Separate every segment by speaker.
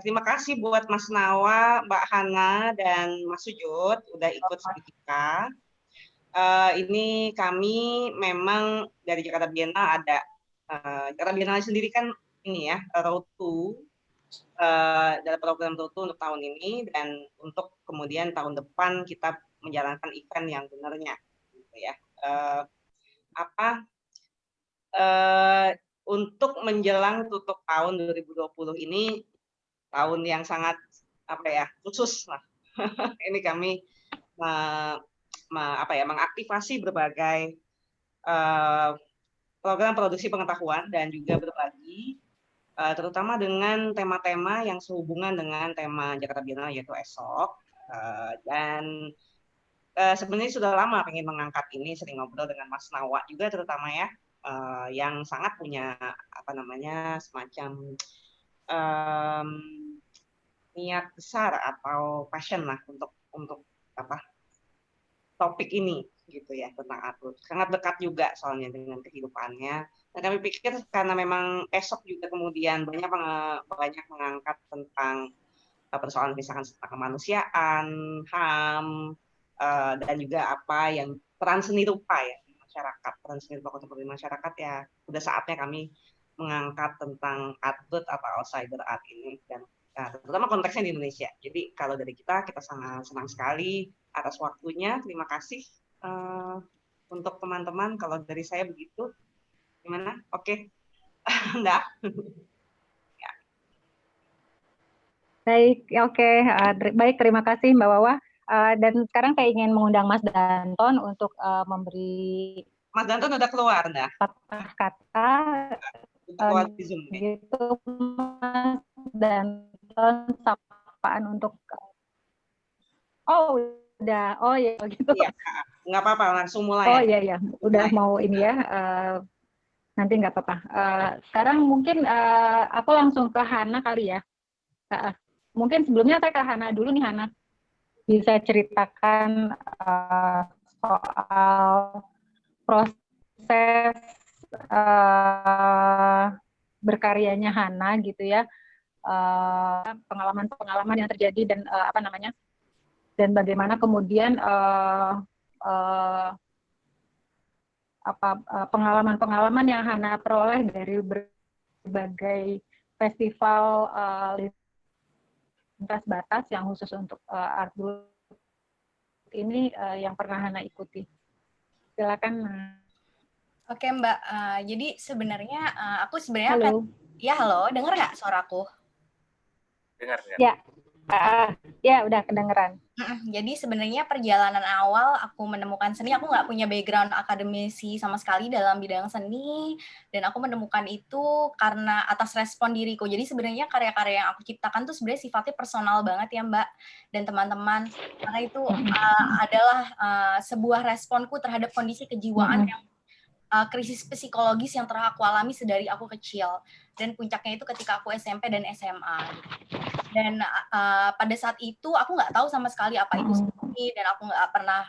Speaker 1: Terima kasih buat Mas Nawa, Mbak Hana, dan Mas Sujud udah ikut kita. Ini kami memang dari Jakarta Biennale ada Jakarta Biennale sendiri kan ini ya Road to dalam program Road to untuk tahun ini, dan untuk kemudian tahun depan kita menjalankan event yang benarnya, gitu ya. Untuk menjelang tutup tahun 2020 ini tahun yang sangat khusus lah. Ini kami mengaktifasi berbagai program produksi pengetahuan dan juga berbagi, terutama dengan tema-tema yang sehubungan dengan tema Jakarta Biennale, yaitu esok. Dan sebenarnya sudah lama pengen mengangkat ini, sering ngobrol dengan Mas Nawa juga terutama ya, yang sangat punya semacam niat besar atau passion lah untuk topik ini gitu ya, tentang atlet. Sangat dekat juga soalnya dengan kehidupannya. Dan kami pikir karena memang esok juga kemudian banyak mengangkat tentang persoalan misalkan tentang kemanusiaan, HAM, dan juga apa yang peran seni rupa ya di masyarakat, peran seni rupa kontemporer di masyarakat ya. Udah saatnya kami mengangkat tentang atlet atau outsider art ini, dan terutama konteksnya di Indonesia. Jadi kalau dari kita sangat senang sekali atas waktunya. Terima kasih untuk teman-teman. Kalau dari saya begitu, gimana? Oke, enggak? Ya.
Speaker 2: Baik, oke. Baik, terima kasih Mbak Wawa. Dan sekarang saya ingin mengundang Mas Danton untuk memberi
Speaker 1: Mas Danton udah keluar, dah.
Speaker 2: Kata
Speaker 1: keluar di Zoom,
Speaker 2: gitu, Mas Danton, sapaan untuk udah, ya gitu.
Speaker 1: Iya, nggak apa-apa, langsung mulai.
Speaker 2: Iya, udah mulai. Mau ini ya, nanti nggak apa-apa. Sekarang mungkin aku langsung ke Hana kali ya. Mungkin sebelumnya saya ke Hana dulu nih, Hana. Bisa ceritakan soal proses berkaryanya Hana gitu ya, pengalaman-pengalaman yang terjadi dan dan bagaimana kemudian pengalaman-pengalaman yang Hana peroleh dari berbagai festival lintas batas yang khusus untuk art ini yang pernah Hana ikuti. Silakan.
Speaker 3: Oke Mbak, jadi sebenarnya aku sebenarnya halo, dengar nggak suaraku?
Speaker 4: Dengar.
Speaker 2: Ya, udah kedengeran.
Speaker 3: Jadi sebenarnya perjalanan awal aku menemukan seni, aku nggak punya background akademisi sama sekali dalam bidang seni, dan aku menemukan itu karena atas respon diriku. Jadi sebenarnya karya-karya yang aku ciptakan tuh sebenarnya sifatnya personal banget ya Mbak dan teman-teman, karena itu adalah sebuah responku terhadap kondisi kejiwaan yang krisis psikologis yang telah aku alami sedari aku kecil, dan puncaknya itu ketika aku SMP dan SMA. Dan pada saat itu aku nggak tahu sama sekali apa itu seni, dan aku nggak pernah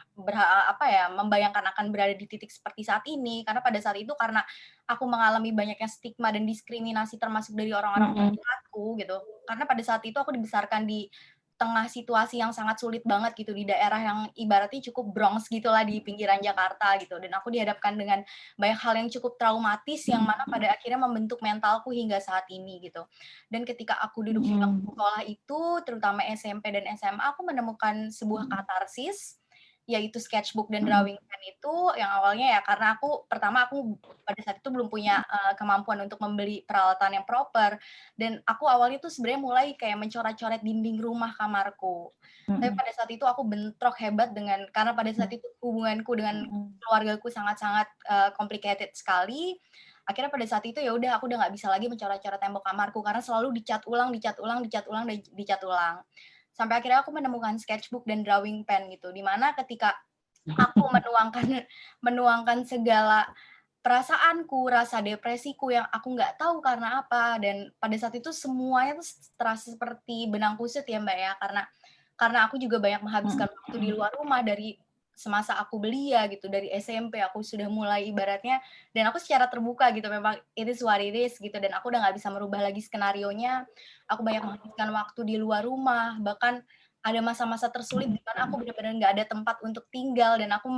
Speaker 3: membayangkan akan berada di titik seperti saat ini, karena pada saat itu karena aku mengalami banyaknya stigma dan diskriminasi termasuk dari orang-orang terdekatku gitu, karena pada saat itu aku dibesarkan di tengah situasi yang sangat sulit banget gitu, di daerah yang ibaratnya cukup Bronx gitulah, di pinggiran Jakarta gitu, dan aku dihadapkan dengan banyak hal yang cukup traumatis yang mana pada akhirnya membentuk mentalku hingga saat ini gitu. Dan ketika aku duduk di bangku sekolah itu, terutama SMP dan SMA, aku menemukan sebuah katarsis, yaitu sketchbook dan drawing pen itu, yang awalnya ya karena aku pada saat itu belum punya kemampuan untuk membeli peralatan yang proper, dan aku awalnya tuh sebenarnya mulai kayak mencoret-coret dinding rumah kamarku. Tapi pada saat itu aku bentrok hebat karena pada saat itu hubunganku dengan keluargaku sangat-sangat complicated sekali. Akhirnya pada saat itu ya udah, aku udah nggak bisa lagi mencoret-coret tembok kamarku karena selalu dicat ulang. Sampai akhirnya aku menemukan sketchbook dan drawing pen gitu, dimana ketika aku menuangkan segala perasaanku, rasa depresiku yang aku nggak tahu karena apa, dan pada saat itu semuanya tuh terasa seperti benang kusut ya Mbak ya, karena aku juga banyak menghabiskan waktu di luar rumah, dari semasa aku belia gitu, dari SMP aku sudah mulai ibaratnya, dan aku secara terbuka gitu, memang it is what it is gitu, dan aku udah nggak bisa merubah lagi skenarionya. Aku banyak menghabiskan waktu di luar rumah, bahkan ada masa-masa tersulit di mana aku benar-benar nggak ada tempat untuk tinggal, dan aku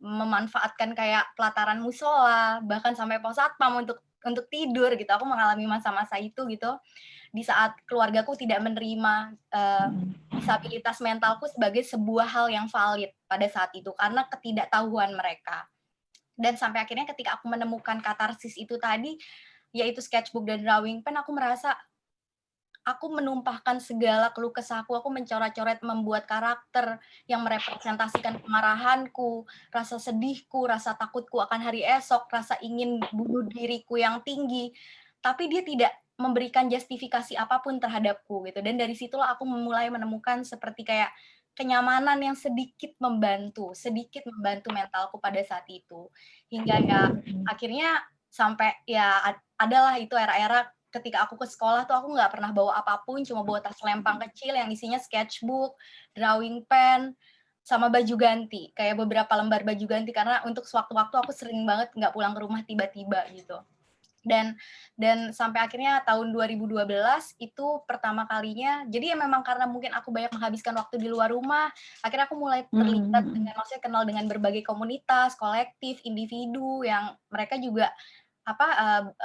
Speaker 3: memanfaatkan kayak pelataran musola, bahkan sampai pos satpam untuk tidur gitu. Aku mengalami masa-masa itu gitu, di saat keluargaku tidak menerima disabilitas mentalku sebagai sebuah hal yang valid pada saat itu karena ketidaktahuan mereka. Dan sampai akhirnya ketika aku menemukan katarsis itu tadi, yaitu sketchbook dan drawing pen, aku merasa aku menumpahkan segala keluh kesahku, aku mencoret-coret, membuat karakter yang merepresentasikan kemarahanku, rasa sedihku, rasa takutku akan hari esok, rasa ingin bunuh diriku yang tinggi. Tapi dia tidak memberikan justifikasi apapun terhadapku gitu. Dan dari situlah aku mulai menemukan seperti kayak kenyamanan yang sedikit membantu mentalku pada saat itu. Hingga ya akhirnya sampai ya adalah itu era-era ketika aku ke sekolah tuh aku nggak pernah bawa apapun, cuma bawa tas lempang kecil yang isinya sketchbook, drawing pen, sama baju ganti. Kayak beberapa lembar baju ganti, karena untuk sewaktu-waktu aku sering banget nggak pulang ke rumah tiba-tiba gitu. Dan sampai akhirnya tahun 2012 itu pertama kalinya, jadi ya memang karena mungkin aku banyak menghabiskan waktu di luar rumah, akhirnya aku mulai terlibat dengan, maksudnya kenal dengan berbagai komunitas, kolektif, individu yang mereka juga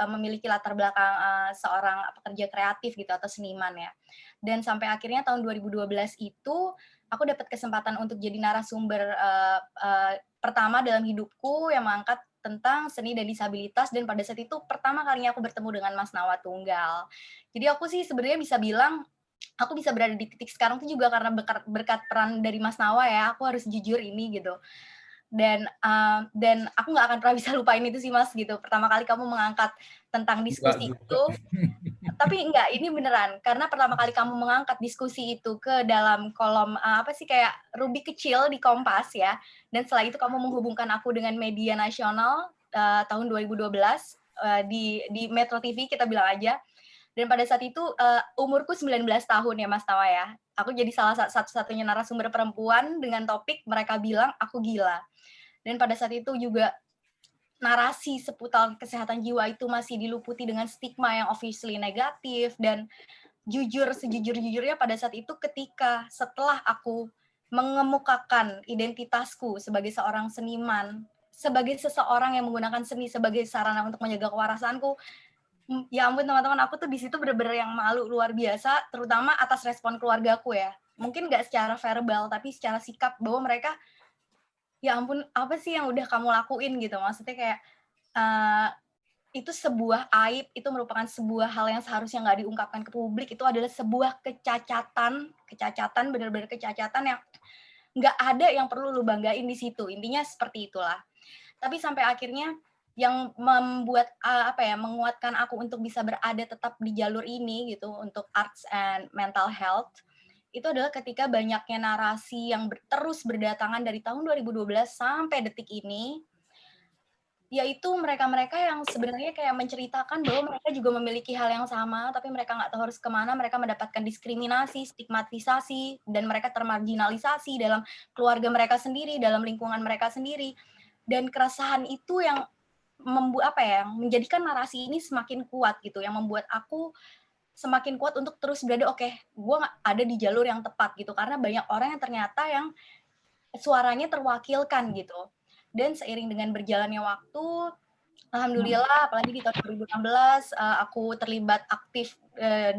Speaker 3: memiliki latar belakang seorang pekerja kreatif gitu atau seniman ya. Dan sampai akhirnya tahun 2012 itu aku dapat kesempatan untuk jadi narasumber pertama dalam hidupku yang mengangkat tentang seni dan disabilitas, dan pada saat itu pertama kalinya aku bertemu dengan Mas Nawa Tunggal. Jadi aku sih sebenarnya bisa bilang aku bisa berada di titik sekarang itu juga karena berkat peran dari Mas Nawa ya, aku harus jujur ini gitu. Dan aku nggak akan pernah bisa lupain itu sih Mas gitu. Pertama kali kamu mengangkat tentang diskusi itu, tapi enggak, ini beneran. Karena pertama kali kamu mengangkat diskusi itu ke dalam kolom kayak Rubik kecil di Kompas ya. Dan setelah itu kamu menghubungkan aku dengan media nasional tahun 2012 di Metro TV kita bilang aja. Dan pada saat itu umurku 19 tahun ya Mas Tawa ya. Aku jadi salah satu-satunya narasumber perempuan dengan topik mereka bilang aku gila. Dan pada saat itu juga narasi seputar kesehatan jiwa itu masih diluputi dengan stigma yang obviously negatif, dan sejujur-jujurnya pada saat itu ketika setelah aku mengemukakan identitasku sebagai seorang seniman, sebagai seseorang yang menggunakan seni sebagai sarana untuk menjaga kewarasanku, ya ampun teman-teman, aku tuh di situ bener-bener yang malu luar biasa, terutama atas respon keluargaku ya. Mungkin nggak secara verbal, tapi secara sikap, bahwa mereka, ya ampun, apa sih yang udah kamu lakuin gitu. Maksudnya kayak, itu sebuah aib, itu merupakan sebuah hal yang seharusnya nggak diungkapkan ke publik, itu adalah sebuah kecacatan, benar-benar kecacatan yang nggak ada yang perlu lu banggain di situ. Intinya seperti itulah. Tapi sampai akhirnya yang membuat menguatkan aku untuk bisa berada tetap di jalur ini gitu untuk arts and mental health, itu adalah ketika banyaknya narasi yang terus berdatangan dari tahun 2012 sampai detik ini, yaitu mereka-mereka yang sebenarnya kayak menceritakan bahwa mereka juga memiliki hal yang sama, tapi mereka nggak tahu harus kemana, mereka mendapatkan diskriminasi, stigmatisasi, dan mereka termarginalisasi dalam keluarga mereka sendiri, dalam lingkungan mereka sendiri. Dan keresahan itu yang menjadikan narasi ini semakin kuat gitu, yang membuat aku semakin kuat untuk terus berada, oke, gue ada di jalur yang tepat gitu, karena banyak orang yang ternyata yang suaranya terwakilkan gitu. Dan seiring dengan berjalannya waktu, alhamdulillah, apalagi di tahun 2016, aku terlibat aktif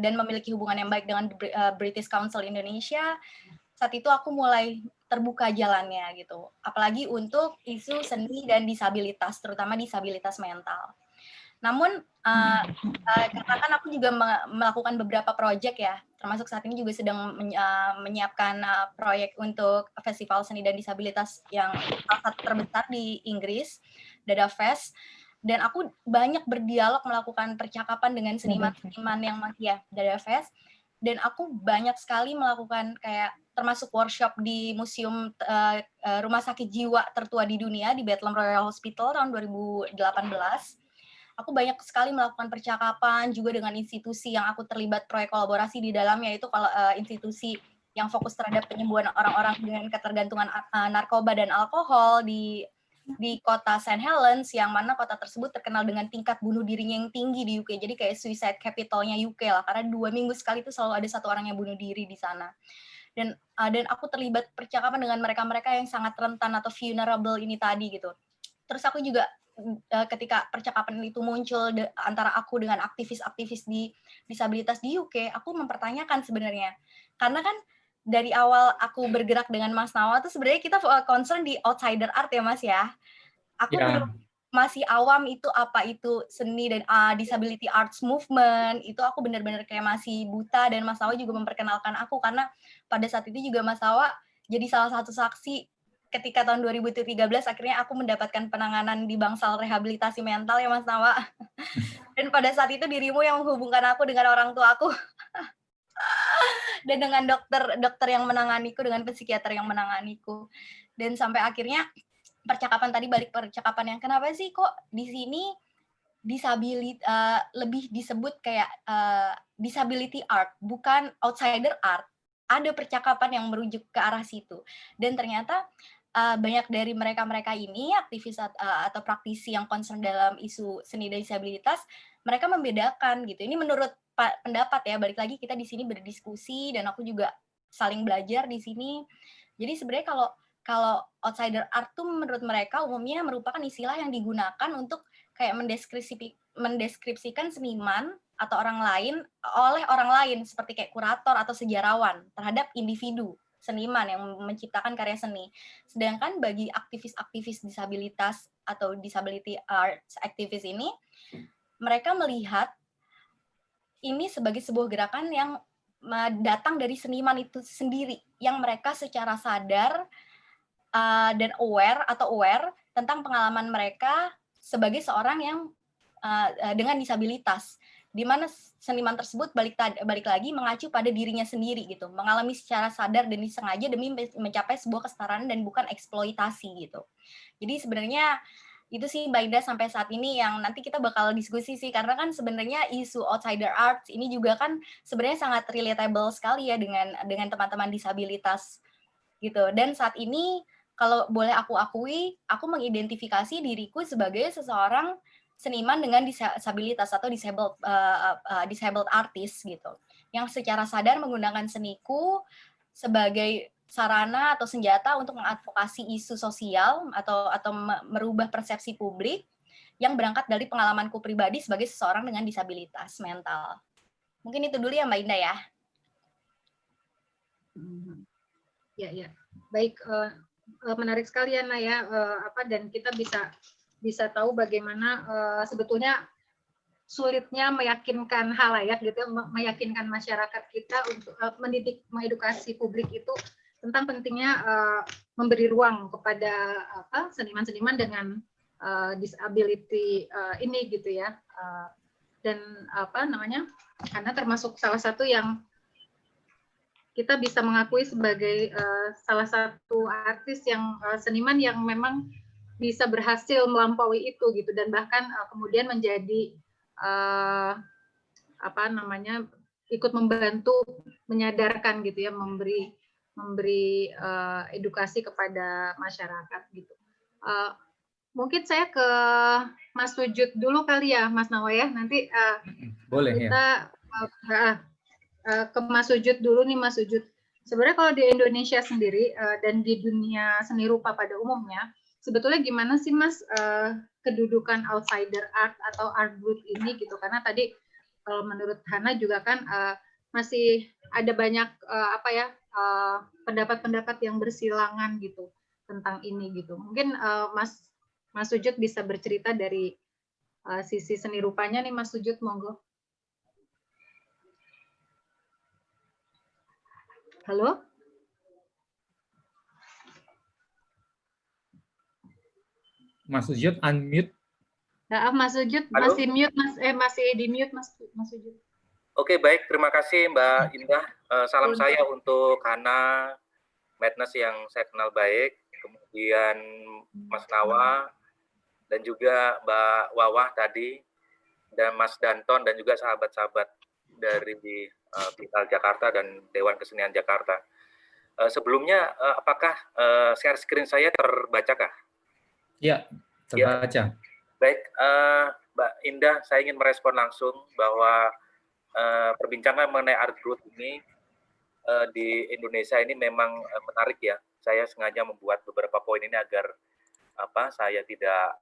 Speaker 3: dan memiliki hubungan yang baik dengan British Council Indonesia. Saat itu aku mulai terbuka jalannya gitu, apalagi untuk isu seni dan disabilitas, terutama disabilitas mental. Namun karena kan aku juga melakukan beberapa proyek ya, termasuk saat ini juga sedang menyiapkan proyek untuk festival seni dan disabilitas yang salah satu terbesar di Inggris, Dada Fest, dan aku banyak berdialog, melakukan percakapan dengan seniman-seniman yang Dada Fest, dan aku banyak sekali melakukan kayak termasuk workshop di museum rumah sakit jiwa tertua di dunia di Bethlehem Royal Hospital tahun 2018. Aku banyak sekali melakukan percakapan juga dengan institusi yang aku terlibat proyek kolaborasi di dalamnya, yaitu institusi yang fokus terhadap penyembuhan orang-orang dengan ketergantungan narkoba dan alkohol di kota St. Helens, yang mana kota tersebut terkenal dengan tingkat bunuh dirinya yang tinggi di UK. Jadi kayak suicide capitalnya UK lah, karena 2 minggu sekali itu selalu ada satu orang yang bunuh diri di sana. Dan aku terlibat percakapan dengan mereka-mereka yang sangat rentan atau vulnerable ini tadi gitu. Terus aku juga ketika percakapan itu muncul antara aku dengan aktivis-aktivis di disabilitas di UK, aku mempertanyakan sebenarnya. Karena kan dari awal aku bergerak dengan Mas Nawa tuh sebenarnya kita concern di outsider art ya Mas ya. Aku masih awam itu apa itu seni dan disability arts movement, itu aku benar-benar kayak masih buta, dan Mas Nawa juga memperkenalkan aku karena pada saat itu juga Mas Nawa jadi salah satu saksi ketika tahun 2013 akhirnya aku mendapatkan penanganan di bangsal rehabilitasi mental ya Mas Nawa. Dan pada saat itu dirimu yang menghubungkan aku dengan orang tua aku. Dan dengan dokter yang menanganiku, dengan psikiater yang menanganiku. Dan sampai akhirnya percakapan tadi, balik percakapan yang kenapa sih kok di sini lebih disebut kayak disability art, bukan outsider art. Ada percakapan yang merujuk ke arah situ. Dan ternyata banyak dari mereka-mereka ini, aktivis atau praktisi yang concern dalam isu seni dan disabilitas, mereka membedakan gitu. Ini menurut pendapat ya, balik lagi kita di sini berdiskusi dan aku juga saling belajar di sini. Jadi sebenarnya kalau outsider art tuh menurut mereka umumnya merupakan istilah yang digunakan untuk kayak mendeskripsikan seniman atau orang lain oleh orang lain, seperti kayak kurator atau sejarawan terhadap individu seniman yang menciptakan karya seni. Sedangkan bagi aktivis-aktivis disabilitas atau disability arts activist ini, mereka melihat ini sebagai sebuah gerakan yang datang dari seniman itu sendiri, yang mereka secara sadar dan aware tentang pengalaman mereka sebagai seorang yang dengan disabilitas, di mana seniman tersebut balik lagi mengacu pada dirinya sendiri gitu, mengalami secara sadar dan disengaja demi mencapai sebuah kesetaraan dan bukan eksploitasi gitu. Jadi sebenarnya itu sih Mbak Indah sampai saat ini yang nanti kita bakal diskusi sih, karena kan sebenarnya isu outsider arts ini juga kan sebenarnya sangat relatable sekali ya dengan teman-teman disabilitas gitu. Dan saat ini kalau boleh aku akui, aku mengidentifikasi diriku sebagai seseorang seniman dengan disabilitas atau disabled artist gitu, yang secara sadar menggunakan seniku sebagai sarana atau senjata untuk mengadvokasi isu sosial atau merubah persepsi publik yang berangkat dari pengalamanku pribadi sebagai seseorang dengan disabilitas mental. Mungkin itu dulu ya Mbak Indah ya.
Speaker 2: Ya. Baik, menarik sekali ya Naya, dan kita bisa tahu bagaimana sebetulnya sulitnya meyakinkan halayak gitu, meyakinkan masyarakat kita untuk mendidik, mengedukasi publik itu tentang pentingnya memberi ruang kepada seniman-seniman dengan disability ini gitu ya, dan karena termasuk salah satu yang kita bisa mengakui sebagai salah satu artis yang seniman yang memang bisa berhasil melampaui itu gitu, dan bahkan kemudian menjadi ikut membantu menyadarkan gitu ya, memberi edukasi kepada masyarakat gitu. Mungkin saya ke Mas Sujud dulu kali ya Mas Nawa ya, nanti
Speaker 5: boleh
Speaker 2: kita ke Mas Sujud dulu nih Mas Sujud. Sebenarnya kalau di Indonesia sendiri dan di dunia seni rupa pada umumnya, sebetulnya gimana sih Mas kedudukan outsider art atau art group ini gitu? Karena tadi kalau menurut Hana juga kan masih ada banyak pendapat-pendapat yang bersilangan gitu tentang ini gitu. Mungkin Mas Sujud bisa bercerita dari sisi seni rupanya nih Mas Sujud, monggo. Halo?
Speaker 5: Mas Sujud unmute.
Speaker 2: Nah, Mas Sujud masih mute masih di mute Mas Sujud.
Speaker 4: Oke, baik, terima kasih Mbak Indah. Salam saya untuk Hana Madness yang saya kenal baik, kemudian Mas Nawa, dan juga Mbak Wawah tadi, dan Mas Danton, dan juga sahabat-sahabat dari Bital Jakarta dan Dewan Kesenian Jakarta. Sebelumnya, apakah share screen saya terbacakah?
Speaker 5: Ya, terbaca.
Speaker 4: Baik, Mbak Indah, saya ingin merespon langsung bahwa perbincangan mengenai art growth ini di Indonesia ini memang menarik ya. Saya sengaja membuat beberapa poin ini agar saya tidak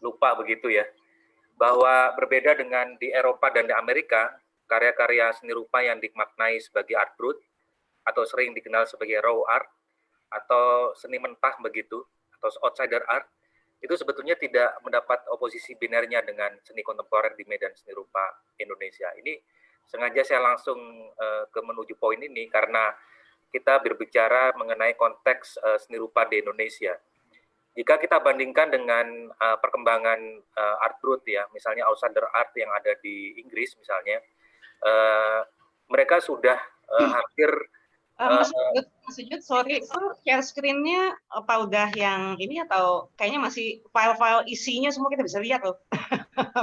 Speaker 4: lupa begitu ya. Bahwa berbeda dengan di Eropa dan di Amerika, karya-karya seni rupa yang dimaknai sebagai art brut atau sering dikenal sebagai raw art atau seni mentah begitu atau outsider art itu sebetulnya tidak mendapat oposisi binernya dengan seni kontemporer di medan seni rupa Indonesia. Ini sengaja saya langsung ke menuju poin ini karena kita berbicara mengenai konteks seni rupa di Indonesia. Jika kita bandingkan dengan perkembangan art brut ya, misalnya outsider art yang ada di Inggris misalnya, mereka sudah hampir
Speaker 1: Mas Sujud, sorry, share screen-nya apa udah yang ini atau kayaknya masih file-file isinya semua kita bisa lihat loh.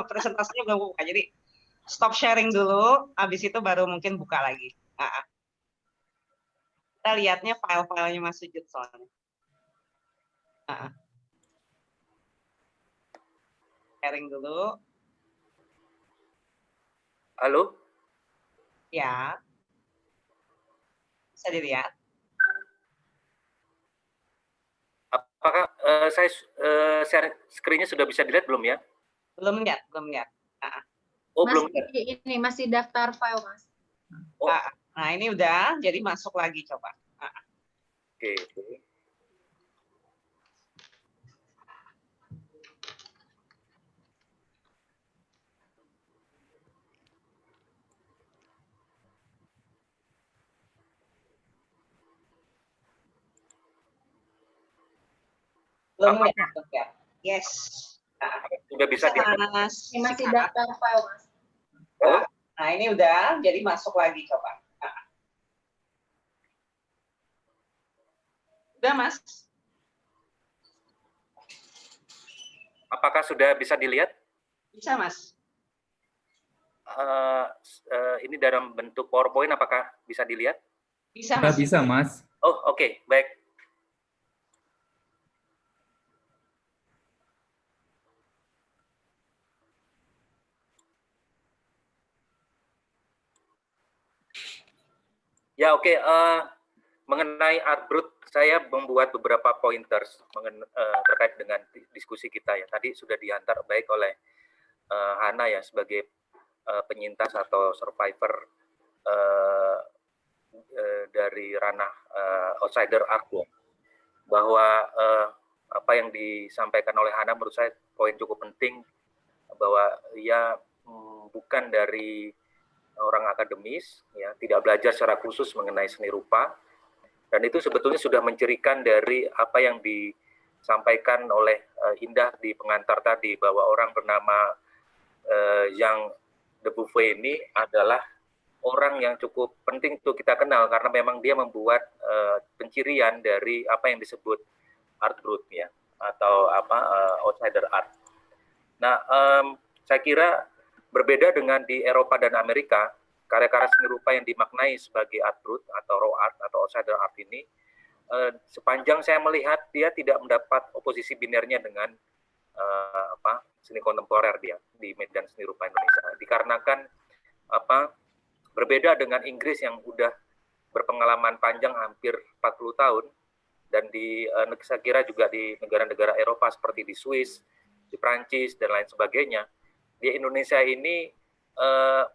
Speaker 1: Presentasinya belum buka, jadi stop sharing dulu, habis itu baru mungkin buka lagi. Kita lihatnya file-filenya Mas Sujud soalnya. Sharing dulu.
Speaker 4: Halo?
Speaker 1: Ya. Bisa dilihat.
Speaker 4: Apakah saya share screen-nya sudah bisa dilihat belum ya?
Speaker 1: Belum lihat.
Speaker 4: Oh,
Speaker 6: Mas,
Speaker 4: belum.
Speaker 6: Ini masih daftar file, Mas.
Speaker 4: Oh.
Speaker 1: Nah, ini udah, jadi masuk lagi coba.
Speaker 4: Oke.
Speaker 1: Belum lihat. Yes.
Speaker 4: Sudah bisa
Speaker 1: Mas.
Speaker 6: Ini masih daftar file, Mas.
Speaker 4: Oh.
Speaker 1: Nah, ini udah, jadi masuk lagi coba. Udah, Mas.
Speaker 4: Apakah sudah bisa dilihat?
Speaker 1: Bisa, Mas.
Speaker 4: Ini dalam bentuk PowerPoint, apakah bisa dilihat?
Speaker 1: Bisa, Mas.
Speaker 5: Bisa, Mas.
Speaker 4: Oh, oke, baik. Ya, oke. Mengenai art brut, saya membuat beberapa pointers terkait dengan diskusi kita ya. Tadi sudah diantar baik oleh Hana ya sebagai penyintas atau survivor dari ranah outsider art ya. Bahwa apa yang disampaikan oleh Hana menurut saya poin cukup penting bahwa ia bukan dari orang akademis ya, tidak belajar secara khusus mengenai seni rupa. Dan itu sebetulnya sudah mencirikan dari apa yang disampaikan oleh Indah di pengantar tadi, bahwa orang bernama Jean de Beauvais ini adalah orang yang cukup penting untuk kita kenal, karena memang dia membuat pencirian dari apa yang disebut art brut ya, atau outsider art. Nah, saya kira berbeda dengan di Eropa dan Amerika, karya-karya seni rupa yang dimaknai sebagai art brut atau raw art atau outsider art ini, sepanjang saya melihat dia tidak mendapat oposisi binernya dengan seni kontemporer dia di medan seni rupa Indonesia. Dikarenakan berbeda dengan Inggris yang udah berpengalaman panjang hampir 40 tahun, dan saya kira juga di negara-negara Eropa seperti di Swiss, di Prancis dan lain sebagainya. Di Indonesia ini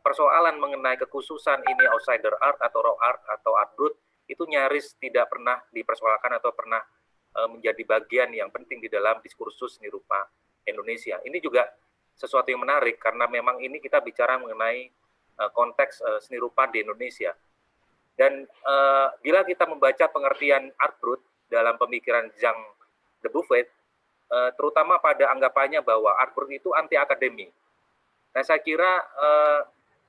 Speaker 4: persoalan mengenai kekhususan ini outsider art atau raw art atau art brut itu nyaris tidak pernah dipersoalkan atau pernah menjadi bagian yang penting di dalam diskursus seni rupa Indonesia. Ini juga sesuatu yang menarik karena memang ini kita bicara mengenai konteks seni rupa di Indonesia. Dan bila kita membaca pengertian art brut dalam pemikiran Jean de Beauvais, terutama pada anggapannya bahwa art brut itu anti akademi. Nah, saya kira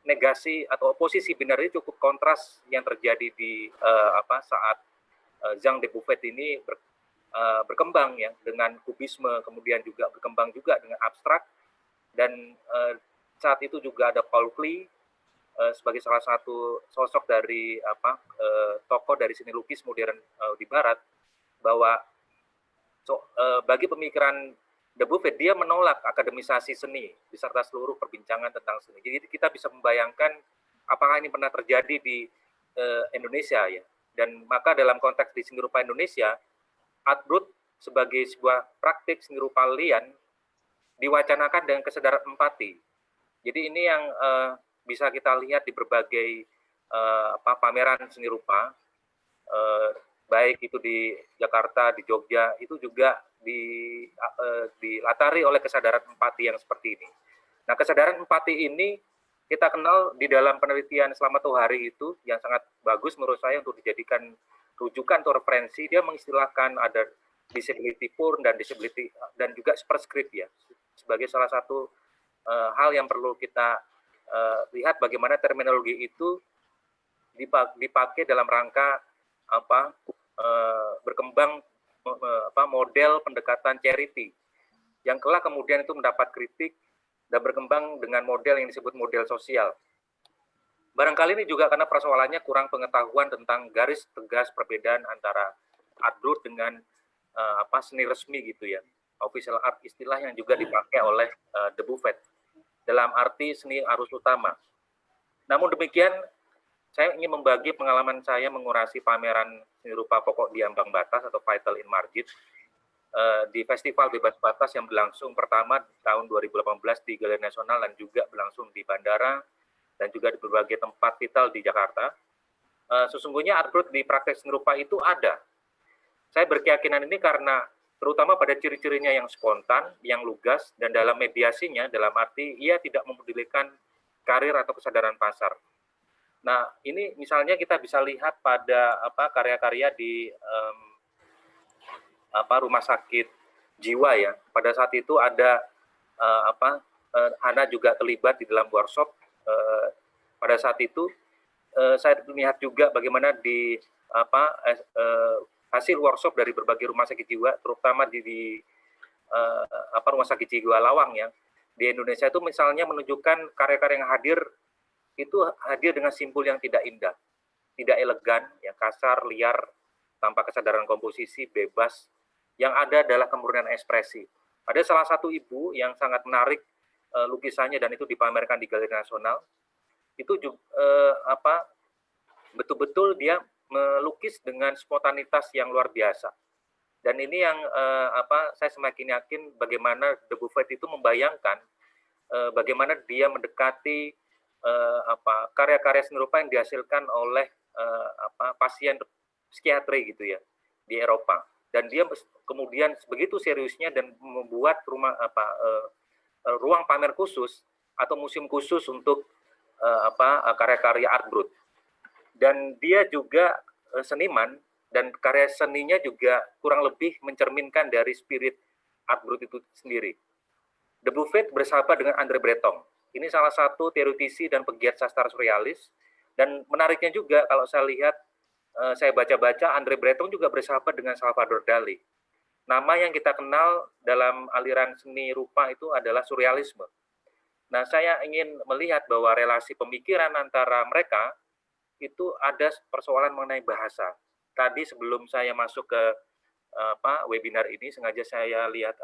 Speaker 4: negasi atau oposisi benar ini cukup kontras yang terjadi di saat Jean de Beauvais ini berkembang ya dengan kubisme, kemudian juga berkembang juga dengan abstrak, dan saat itu juga ada Paul Klee sebagai salah satu sosok dari tokoh dari seni lukis modern di Barat, bahwa bagi pemikiran De Buffet, dia menolak akademisasi seni beserta seluruh perbincangan tentang seni. Jadi kita bisa membayangkan apakah ini pernah terjadi di Indonesia ya. Dan maka dalam konteks di seni rupa Indonesia, art brut sebagai sebuah praktik seni rupa lian diwacanakan dengan kesadaran empati. Jadi ini yang bisa kita lihat di berbagai pameran seni rupa, baik itu di Jakarta, di Jogja, itu juga dilatari oleh kesadaran empati yang seperti ini. Nah, kesadaran empati ini kita kenal di dalam penelitian Slamet Tohari itu yang sangat bagus menurut saya untuk dijadikan rujukan atau referensi. Dia mengistilahkan ada disability porn dan disability dan juga superscript ya, sebagai salah satu hal yang perlu kita lihat bagaimana terminologi itu dipakai dalam rangka berkembang model pendekatan charity yang kelak kemudian itu mendapat kritik dan berkembang dengan model yang disebut model sosial. Barangkali ini juga karena persoalannya kurang pengetahuan tentang garis tegas perbedaan antara art brut dengan seni resmi gitu ya, official art, istilah yang juga dipakai oleh De Buffet dalam arti seni arus utama. Namun demikian, saya ingin membagi pengalaman saya mengurasi pameran seni rupa pokok di ambang batas atau Vital in Margin di Festival Bebas Batas yang berlangsung pertama tahun 2018 di Galeri Nasional dan juga berlangsung di bandara dan juga di berbagai tempat vital di Jakarta. Sesungguhnya art brut di praktek seni rupa itu ada. Saya berkeyakinan ini karena terutama pada ciri-cirinya yang spontan, yang lugas, dan dalam mediasinya, dalam arti ia tidak memedulikan karir atau kesadaran pasar. Nah, ini misalnya kita bisa lihat pada karya-karya di rumah sakit jiwa ya. Pada saat itu ada Hana juga terlibat di dalam workshop. Pada saat itu saya melihat juga bagaimana di hasil workshop dari berbagai rumah sakit jiwa, terutama di rumah sakit jiwa Lawang ya di Indonesia itu misalnya menunjukkan karya-karya yang hadir dengan simpul yang tidak indah, tidak elegan, ya kasar, liar, tanpa kesadaran komposisi, bebas. Yang ada adalah kemurnian ekspresi. Ada salah satu ibu yang sangat menarik lukisannya dan itu dipamerkan di Galeri Nasional. Itu juga betul-betul dia melukis dengan spontanitas yang luar biasa. Dan ini yang saya semakin yakin bagaimana De Buffet itu membayangkan bagaimana dia mendekati karya-karya seni rupa yang dihasilkan oleh pasien psikiatri gitu ya di Eropa. Dan dia kemudian begitu seriusnya dan membuat ruang pamer khusus atau museum khusus untuk karya-karya art brut. Dan dia juga seniman dan karya seninya juga kurang lebih mencerminkan dari spirit art brut itu sendiri. De Buffet bersahabat dengan André Breton. Ini salah satu teoretisi dan pegiat sastra surrealis. Dan menariknya juga kalau saya lihat, saya baca-baca, André Breton juga bersahabat dengan Salvador Dali. Nama yang kita kenal dalam aliran seni rupa itu adalah surrealisme. Nah, saya ingin melihat bahwa relasi pemikiran antara mereka itu ada persoalan mengenai bahasa. Tadi sebelum saya masuk ke webinar ini, sengaja saya lihat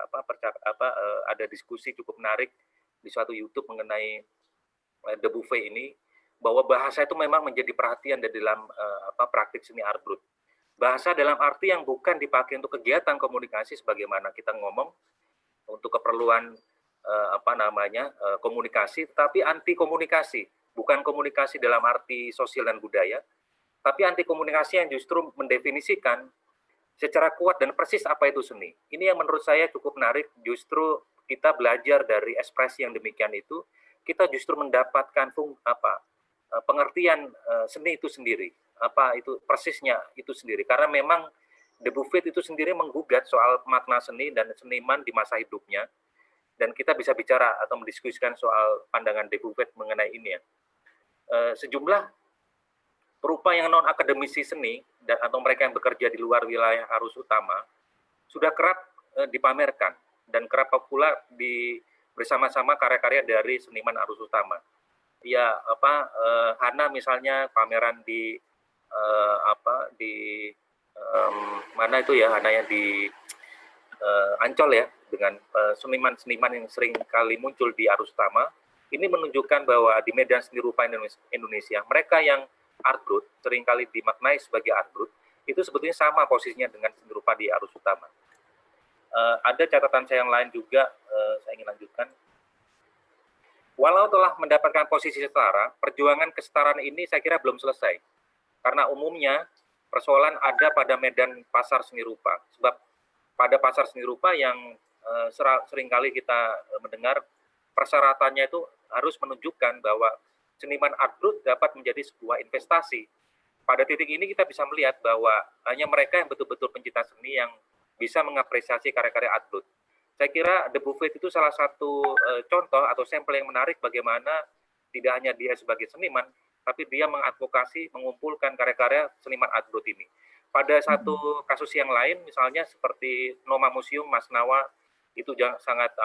Speaker 4: ada diskusi cukup menarik di suatu YouTube mengenai De Buffet ini, bahwa bahasa itu memang menjadi perhatian di dalam praktik seni art brut. Bahasa dalam arti yang bukan dipakai untuk kegiatan komunikasi sebagaimana kita ngomong untuk keperluan komunikasi, tapi anti komunikasi, bukan komunikasi dalam arti sosial dan budaya, tapi anti komunikasi yang justru mendefinisikan secara kuat dan persis apa itu seni. Ini yang menurut saya cukup menarik. Justru kita belajar dari ekspresi yang demikian itu, kita justru mendapatkan pengertian seni itu sendiri, apa itu persisnya itu sendiri. Karena memang De Buffet itu sendiri menggugat soal makna seni dan seniman di masa hidupnya, dan kita bisa bicara atau mendiskusikan soal pandangan De Buffet mengenai ini ya. Sejumlah perupa yang non akademisi seni dan atau mereka yang bekerja di luar wilayah arus utama sudah kerap dipamerkan dan kerap populer bersama-sama karya-karya dari seniman arus utama. ya Hana misalnya pameran di mana itu ya, Hana ya di Ancol ya, dengan seniman-seniman yang sering kali muncul di arus utama, ini menunjukkan bahwa di medan seni rupa Indonesia, mereka yang art brut, seringkali dimaknai sebagai art brut, itu sebetulnya sama posisinya dengan seni rupa di arus utama. Ada catatan saya yang lain juga, saya ingin lanjutkan. Walau telah mendapatkan posisi setara, perjuangan kesetaraan ini saya kira belum selesai. Karena umumnya persoalan ada pada medan pasar seni rupa. Sebab pada pasar seni rupa yang seringkali kita mendengar, persyaratannya itu harus menunjukkan bahwa seniman art brut dapat menjadi sebuah investasi. Pada titik ini kita bisa melihat bahwa hanya mereka yang betul-betul pencinta seni yang bisa mengapresiasi karya-karya art brut. Saya kira The Buffet itu salah satu contoh atau sampel yang menarik bagaimana tidak hanya dia sebagai seniman, tapi dia mengadvokasi, mengumpulkan karya-karya seniman art brut ini. Pada satu kasus yang lain, misalnya seperti Noma Museum, Mas Nawa, itu sangat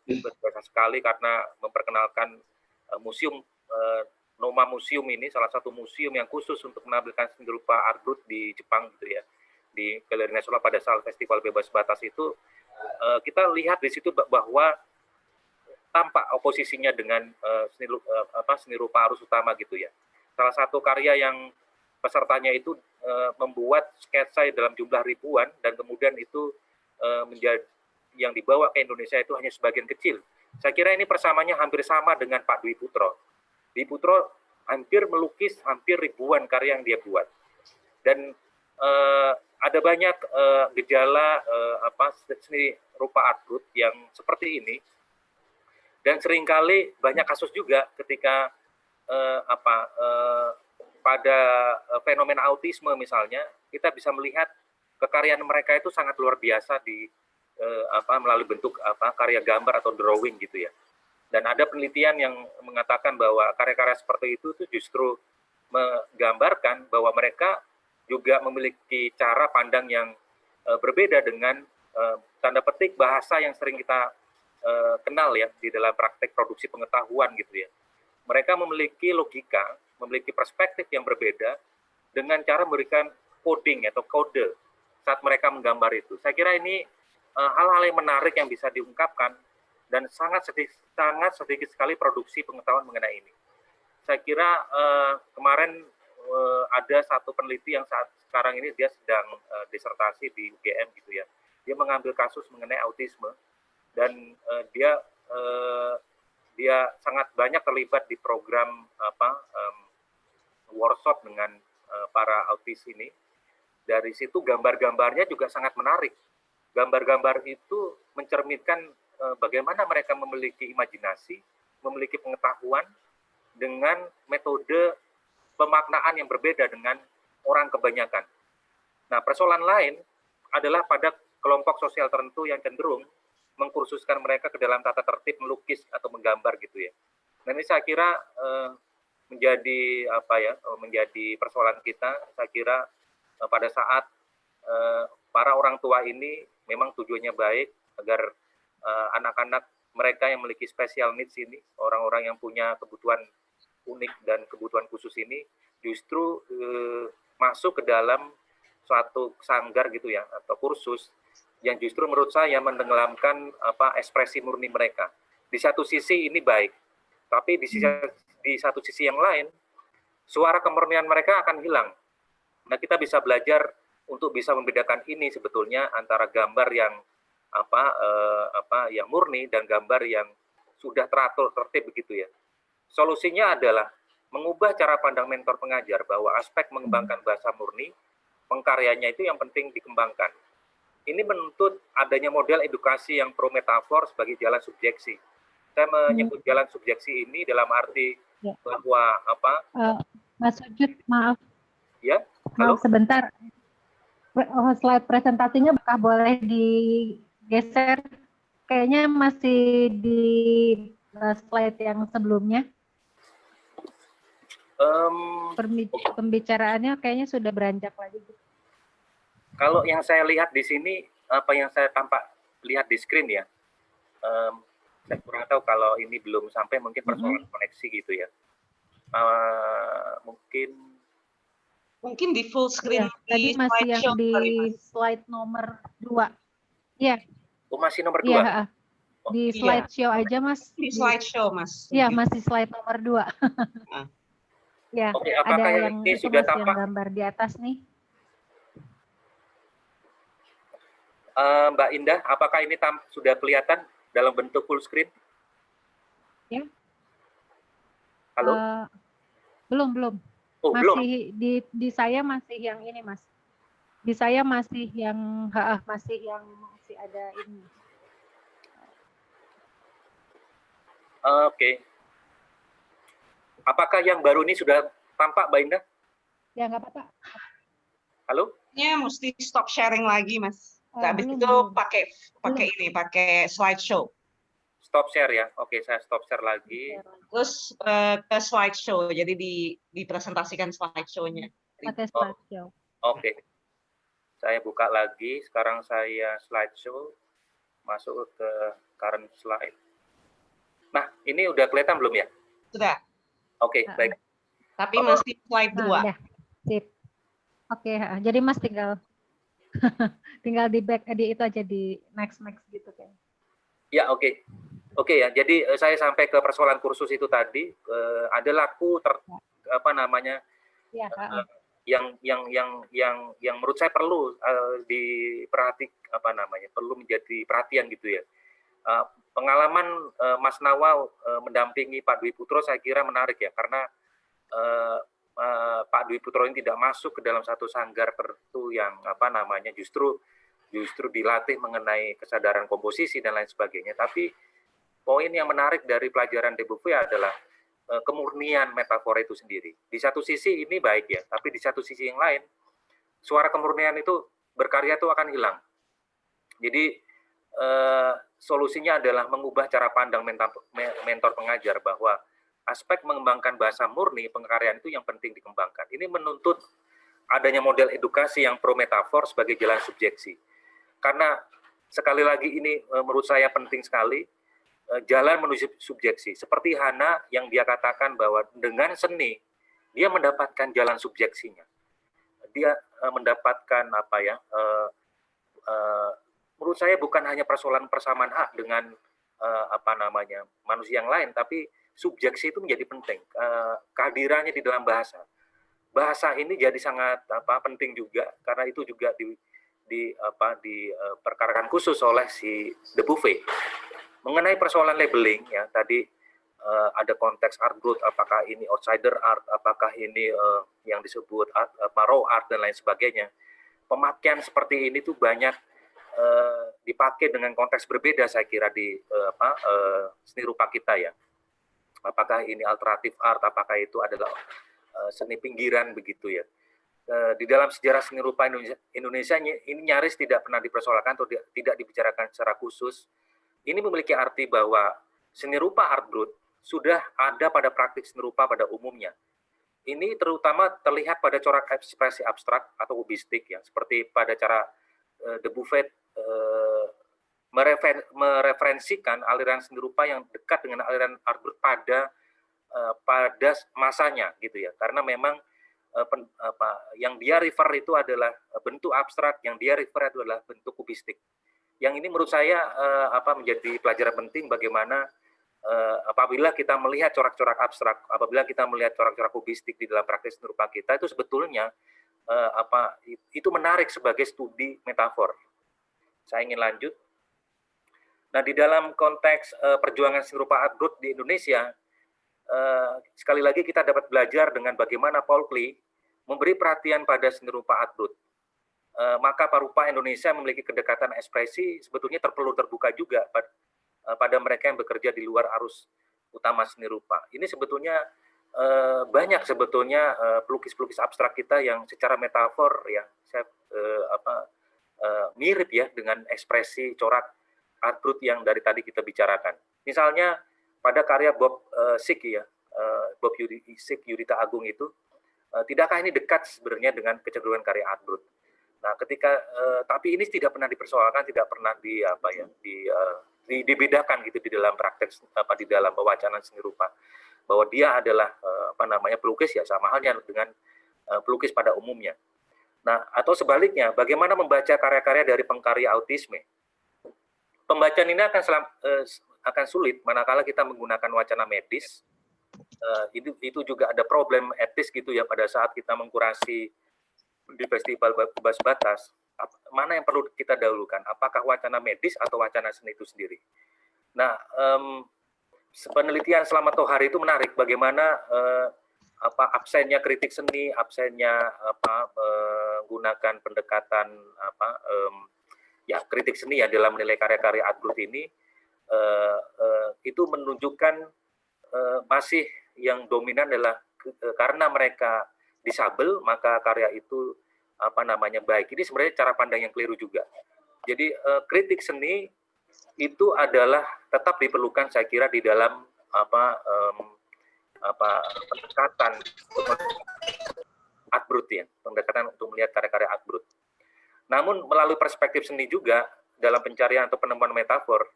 Speaker 4: berjasa sekali karena memperkenalkan museum Noma Museum ini, salah satu museum yang khusus untuk menampilkan seni rupa art brut di Jepang gitu ya, di Galeri Nasional pada saat Festival Bebas Batas itu. Kita lihat di situ bahwa tampak oposisinya dengan seni rupa arus utama gitu ya. Salah satu karya yang pesertanya itu membuat sketsa dalam jumlah ribuan, dan kemudian itu menjadi yang dibawa ke Indonesia itu hanya sebagian kecil. Saya kira ini persamaannya hampir sama dengan Pak Dwi Putro. Dwi Putro hampir melukis hampir ribuan karya yang dia buat. Dan ada banyak gejala seni rupa art brut yang seperti ini. Dan seringkali banyak kasus juga ketika pada fenomena autisme misalnya, kita bisa melihat kekaryaan mereka itu sangat luar biasa di melalui bentuk karya gambar atau drawing gitu ya. Dan ada penelitian yang mengatakan bahwa karya-karya seperti itu tuh justru menggambarkan bahwa mereka juga memiliki cara pandang yang berbeda dengan tanda petik bahasa yang sering kita kenal ya di dalam praktek produksi pengetahuan gitu ya. Mereka memiliki logika, memiliki perspektif yang berbeda dengan cara memberikan coding atau kode saat mereka menggambar itu. Saya kira ini hal-hal yang menarik yang bisa diungkapkan, dan sangat sedikit sekali produksi pengetahuan mengenai ini. Saya kira kemarin ada satu peneliti yang saat sekarang ini dia sedang disertasi di UGM gitu ya. Dia mengambil kasus mengenai autisme, dan dia sangat banyak terlibat di program workshop dengan para autis ini. Dari situ gambar-gambarnya juga sangat menarik. Gambar-gambar itu mencerminkan bagaimana mereka memiliki imajinasi, memiliki pengetahuan dengan metode pemaknaan yang berbeda dengan orang kebanyakan. Nah, persoalan lain adalah pada kelompok sosial tertentu yang cenderung mengkursuskan mereka ke dalam tata tertib melukis atau menggambar gitu ya. Nah, ini saya kira menjadi persoalan kita. Saya kira pada saat para orang tua ini memang tujuannya baik agar anak-anak mereka yang memiliki special needs ini, orang-orang yang punya kebutuhan unik dan kebutuhan khusus ini justru masuk ke dalam suatu sanggar gitu ya, atau kursus yang justru menurut saya menenggelamkan ekspresi murni mereka. Di satu sisi ini baik, tapi di satu sisi yang lain suara kemurnian mereka akan hilang. Nah, kita bisa belajar untuk bisa membedakan ini sebetulnya antara gambar yang yang murni dan gambar yang sudah teratur tertib begitu ya. Solusinya adalah mengubah cara pandang mentor pengajar bahwa aspek mengembangkan bahasa murni, pengkaryanya itu yang penting dikembangkan. Ini menuntut adanya model edukasi yang pro metafor sebagai jalan subjeksi. Saya menyebut jalan subjeksi ini dalam arti bahwa
Speaker 2: Mas Sujud, maaf.
Speaker 4: Ya, halo?
Speaker 2: Sebentar. Slide presentasinya apakah boleh digeser? Kayaknya masih di slide yang sebelumnya. Pembicaraannya kayaknya sudah beranjak lagi.
Speaker 4: Kalau yang saya lihat di sini, apa yang saya tampak lihat di screen ya, Saya kurang tahu kalau ini belum sampai, mungkin persoalan koneksi gitu ya. Mungkin
Speaker 1: di full screen
Speaker 7: Iya, tadi masih yang
Speaker 1: slideshow
Speaker 7: di
Speaker 1: kali, Mas.
Speaker 7: slide nomor 2. Iya,
Speaker 4: Oh, masih nomor 2?
Speaker 7: iya, di
Speaker 1: Iya.
Speaker 7: slideshow aja, Mas.
Speaker 1: Di slideshow, Mas.
Speaker 7: Iya, masih slide nomor 2. Ya,
Speaker 4: Oke,
Speaker 7: ada
Speaker 4: apakah
Speaker 7: yang
Speaker 4: ini
Speaker 7: itu
Speaker 4: sudah
Speaker 7: Mas, yang
Speaker 4: tampak?
Speaker 7: gambar di atas nih.
Speaker 4: Mbak Indah, apakah ini sudah kelihatan dalam bentuk full screen?
Speaker 7: Ya.
Speaker 4: Halo?
Speaker 7: Belum.
Speaker 4: Oh,
Speaker 7: Masih
Speaker 4: belum.
Speaker 7: di saya masih yang ini, Mas. Di saya masih yang masih ada ini.
Speaker 4: Oke. Apakah yang baru ini sudah tampak, Mbak Indah?
Speaker 7: Ya, nggak apa-apa.
Speaker 4: Halo?
Speaker 1: Ya, mesti stop sharing lagi, Mas. Habis
Speaker 7: Belum,
Speaker 1: itu
Speaker 7: belum.
Speaker 1: pakai slideshow.
Speaker 4: Stop share ya. Oke, saya stop share lagi.
Speaker 1: Terus ke slideshow, jadi dipresentasikan slideshow-nya.
Speaker 7: Pakai slideshow.
Speaker 4: Oke. Saya buka lagi. Sekarang saya slideshow. Masuk ke current slide. Nah, ini udah kelihatan belum ya?
Speaker 1: Sudah.
Speaker 4: Oke, baik.
Speaker 1: Tapi masih slide 2.
Speaker 7: Udah. Sip. Oke, jadi Mas tinggal di back di itu aja, di next gitu kan.
Speaker 4: Ya, oke. Oke ya. Jadi saya sampai ke persoalan kursus itu tadi, ada laku
Speaker 7: Ya,
Speaker 4: yang menurut saya perlu perlu menjadi perhatian gitu ya. Pengalaman Mas Nawa mendampingi Pak Dwi Putro saya kira menarik ya, karena Pak Dwi Putro ini tidak masuk ke dalam satu sanggar tertentu yang justru dilatih mengenai kesadaran komposisi dan lain sebagainya. Tapi poin yang menarik dari pelajaran De Beauvoir adalah kemurnian metafora itu sendiri. Di satu sisi ini baik ya, tapi di satu sisi yang lain, suara kemurnian itu berkarya itu akan hilang. Jadi solusinya adalah mengubah cara pandang mentor pengajar bahwa aspek mengembangkan bahasa murni pengkaryaan itu yang penting dikembangkan. Ini menuntut adanya model edukasi yang pro metafor sebagai jalan subjeksi. Karena sekali lagi ini menurut saya penting sekali, jalan menuju subjeksi. Seperti Hana yang dia katakan bahwa dengan seni dia mendapatkan jalan subjeksinya. Dia mendapatkan menurut saya bukan hanya persoalan persamaan hak dengan manusia yang lain, tapi subjeksi itu menjadi penting. Kehadirannya di dalam bahasa. Bahasa ini jadi sangat penting juga, karena itu juga diperkarakan khusus oleh si De Beauvoir. Mengenai persoalan labeling ya, tadi ada konteks art growth, apakah ini outsider art, apakah ini yang disebut raw art dan lain sebagainya. Pemakaian seperti ini tuh banyak dipakai dengan konteks berbeda saya kira di seni rupa kita ya. Apakah ini alternatif art, apakah itu adalah seni pinggiran begitu ya. Di dalam sejarah seni rupa Indonesia ini nyaris tidak pernah dipersoalkan atau tidak dibicarakan secara khusus. Ini memiliki arti bahwa seni rupa art growth sudah ada pada praktik seni rupa pada umumnya. Ini terutama terlihat pada corak ekspresi abstrak atau kubistik ya, seperti pada cara De Beauvoir mereferensikan aliran seni rupa yang dekat dengan aliran art growth pada masanya gitu ya. Karena memang yang dia refer itu adalah bentuk abstrak, yang dia refer itu adalah bentuk kubistik. Yang ini menurut saya menjadi pelajaran penting bagaimana apabila kita melihat corak-corak abstrak, apabila kita melihat corak-corak kubistik di dalam praktik seni rupa kita, itu sebetulnya itu menarik sebagai studi metafor. Saya ingin lanjut. Nah, di dalam konteks perjuangan seni rupa art growth di Indonesia, sekali lagi kita dapat belajar dengan bagaimana Paul Klee memberi perhatian pada seni rupa art growth. Maka Parupa Indonesia memiliki kedekatan ekspresi sebetulnya perlu terbuka juga pada mereka yang bekerja di luar arus utama seni rupa. Ini sebetulnya banyak sebetulnya pelukis-pelukis abstrak kita yang secara metafor ya mirip ya dengan ekspresi corak art growth yang dari tadi kita bicarakan. Misalnya pada karya Bob Sik ya, Bob Sik Yudita Agung itu, tidakkah ini dekat sebenarnya dengan kecenderungan karya art growth? Nah, ketika tapi ini tidak pernah dipersoalkan, tidak pernah dibedakan gitu di dalam praktek di dalam pewacana seni rupa, bahwa dia adalah pelukis ya sama halnya dengan pelukis pada umumnya. Nah, atau sebaliknya, bagaimana membaca karya-karya dari pengkarya autisme? Pembacaan ini akan sulit manakala kita menggunakan wacana medis. Itu juga ada problem etis gitu ya pada saat kita mengkurasi di festival Bebas Batas. Mana yang perlu kita dahulukan? Apakah wacana medis atau wacana seni itu sendiri? Nah, penelitian selama Tohari itu menarik. Bagaimana absennya kritik seni, absennya menggunakan pendekatan kritik seni ya dalam menilai karya-karya art brut ini, itu menunjukkan masih yang dominan adalah karena mereka disabel maka karya itu baik. Ini sebenarnya cara pandang yang keliru juga. Jadi kritik seni itu adalah tetap diperlukan saya kira di dalam pendekatan art brut ya, pendekatan untuk melihat karya-karya art brut. Namun melalui perspektif seni juga dalam pencarian atau penemuan metafor,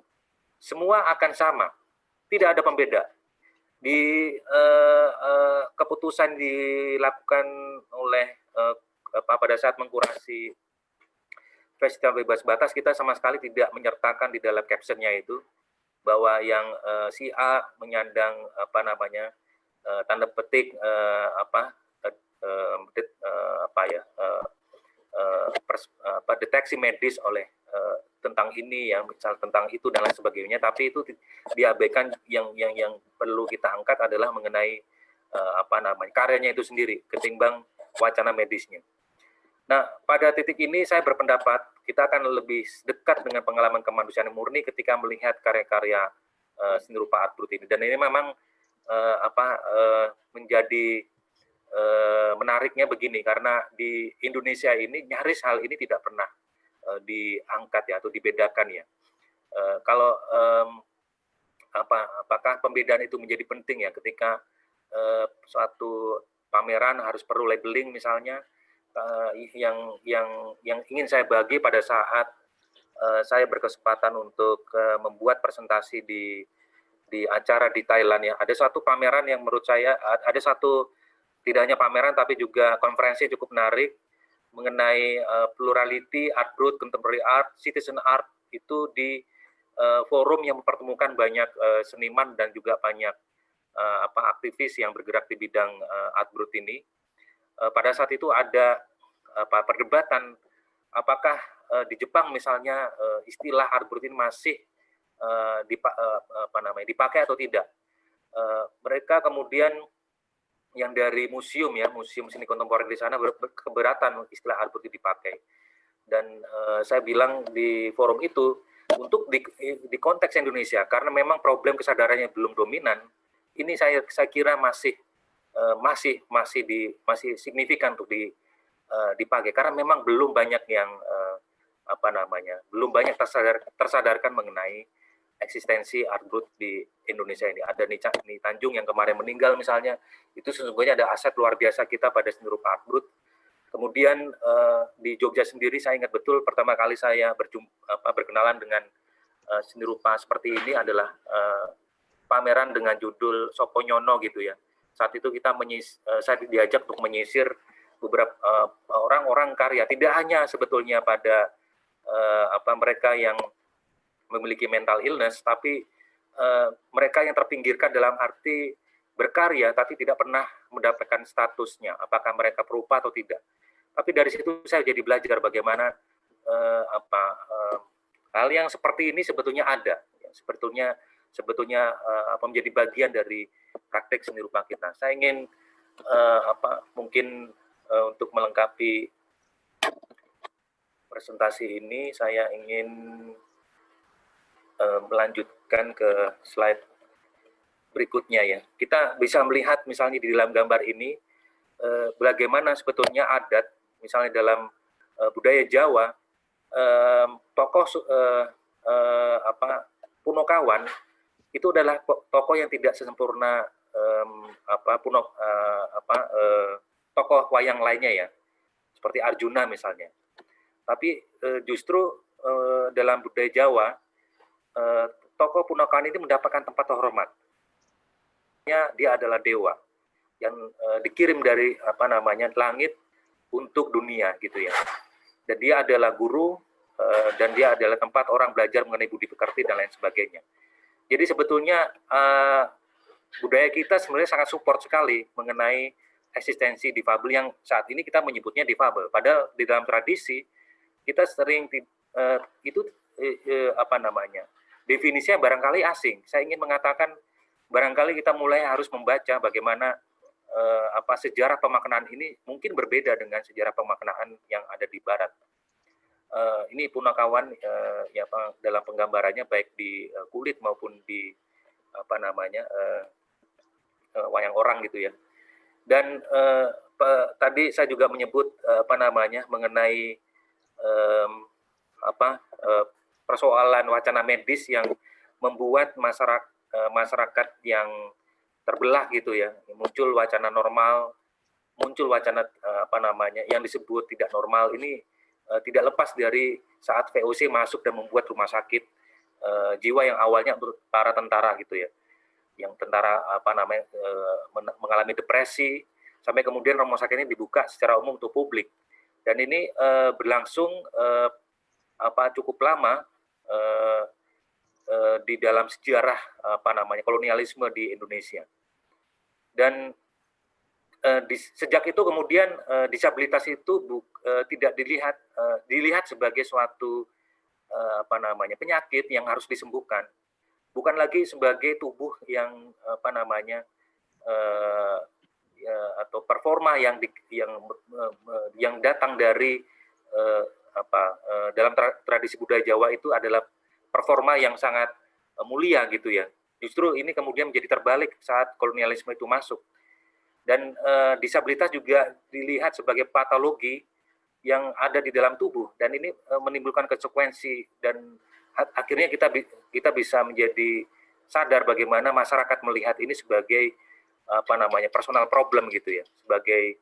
Speaker 4: semua akan sama, tidak ada pembeda. Di keputusan dilakukan oleh pada saat mengkurasi Festival Bebas Batas, kita sama sekali tidak menyertakan di dalam captionnya itu bahwa yang si A menyandang tanda petik deteksi medis oleh tentang ini ya, misal tentang itu dan lain sebagainya, tapi itu diabaikan. Yang perlu kita angkat adalah mengenai karyanya itu sendiri ketimbang wacana medisnya. Nah, pada titik ini saya berpendapat kita akan lebih dekat dengan pengalaman kemanusiaan murni ketika melihat karya-karya seni rupa art brut ini, dan ini memang menjadi menariknya begini, karena di Indonesia ini nyaris hal ini tidak pernah diangkat ya, atau dibedakan ya. Kalau apakah pembedaan itu menjadi penting ya ketika suatu pameran harus perlu labeling misalnya, yang ingin saya bagi pada saat saya berkesempatan untuk membuat presentasi di acara di Thailand ya. Ada suatu pameran yang menurut saya tidak hanya pameran tapi juga konferensi cukup menarik mengenai plurality, art brut, contemporary art, citizen art, itu di forum yang mempertemukan banyak seniman dan juga banyak aktivis yang bergerak di bidang art brut ini. Pada saat itu ada perdebatan apakah di Jepang misalnya istilah art brut ini masih dipakai atau tidak. Mereka kemudian yang dari museum seni kontemporer di sana keberatan istilah art brut dipakai, dan saya bilang di forum itu untuk di konteks Indonesia karena memang problem kesadarannya belum dominan, ini saya kira masih signifikan untuk dipakai karena memang belum banyak yang belum banyak tersadarkan mengenai eksistensi art brut di Indonesia ini. Ada Ni Tanjung yang kemarin meninggal misalnya, itu sesungguhnya ada aset luar biasa kita pada seni rupa art brut. Kemudian di Jogja sendiri saya ingat betul pertama kali saya berkenalan dengan seni rupa seperti ini adalah pameran dengan judul Sopo Nyono gitu ya. Saat itu saya diajak untuk menyisir beberapa orang-orang karya, tidak hanya sebetulnya pada mereka yang memiliki mental illness, tapi mereka yang terpinggirkan dalam arti berkarya tapi tidak pernah mendapatkan statusnya, apakah mereka perupa atau tidak. Tapi dari situ saya jadi belajar bagaimana hal yang seperti ini sebetulnya ada, sebetulnya menjadi bagian dari praktek seni rupa kita. Saya ingin mungkin untuk melengkapi presentasi ini, saya ingin melanjutkan ke slide berikutnya ya. Kita bisa melihat misalnya di dalam gambar ini bagaimana sebetulnya adat, misalnya dalam budaya Jawa, tokoh Punokawan itu adalah tokoh yang tidak sesempurna tokoh wayang lainnya ya, seperti Arjuna misalnya. Tapi justru dalam budaya Jawa tokoh Punakaan ini mendapatkan tempat terhormat. Dia adalah dewa yang dikirim dari langit untuk dunia gitu ya. Dan dia adalah guru dan dia adalah tempat orang belajar mengenai budi pekerti dan lain sebagainya. Jadi sebetulnya budaya kita sebenarnya sangat support sekali mengenai eksistensi difabel yang saat ini kita menyebutnya difabel. Padahal di dalam tradisi kita sering definisinya barangkali asing. Saya ingin mengatakan barangkali kita mulai harus membaca bagaimana sejarah pemaknaan ini mungkin berbeda dengan sejarah pemaknaan yang ada di Barat. Ini Punakawan dalam penggambarannya baik di kulit maupun di wayang orang gitu ya. Dan tadi saya juga menyebut mengenai persoalan wacana medis yang membuat masyarakat yang terbelah gitu ya, muncul wacana normal, muncul wacana yang disebut tidak normal. Ini tidak lepas dari saat VOC masuk dan membuat rumah sakit jiwa yang awalnya untuk para tentara gitu ya, yang tentara mengalami depresi, sampai kemudian rumah sakit ini dibuka secara umum untuk publik. Dan ini berlangsung cukup lama di dalam sejarah kolonialisme di Indonesia. Dan sejak itu kemudian disabilitas itu tidak dilihat sebagai suatu penyakit yang harus disembuhkan, bukan lagi sebagai tubuh yang atau performa yang datang dari dalam tradisi budaya Jawa itu adalah performa yang sangat mulia gitu ya. Justru ini kemudian menjadi terbalik saat kolonialisme itu masuk. Dan disabilitas juga dilihat sebagai patologi yang ada di dalam tubuh, dan ini menimbulkan konsekuensi, dan akhirnya kita bisa menjadi sadar bagaimana masyarakat melihat ini sebagai personal problem gitu ya, sebagai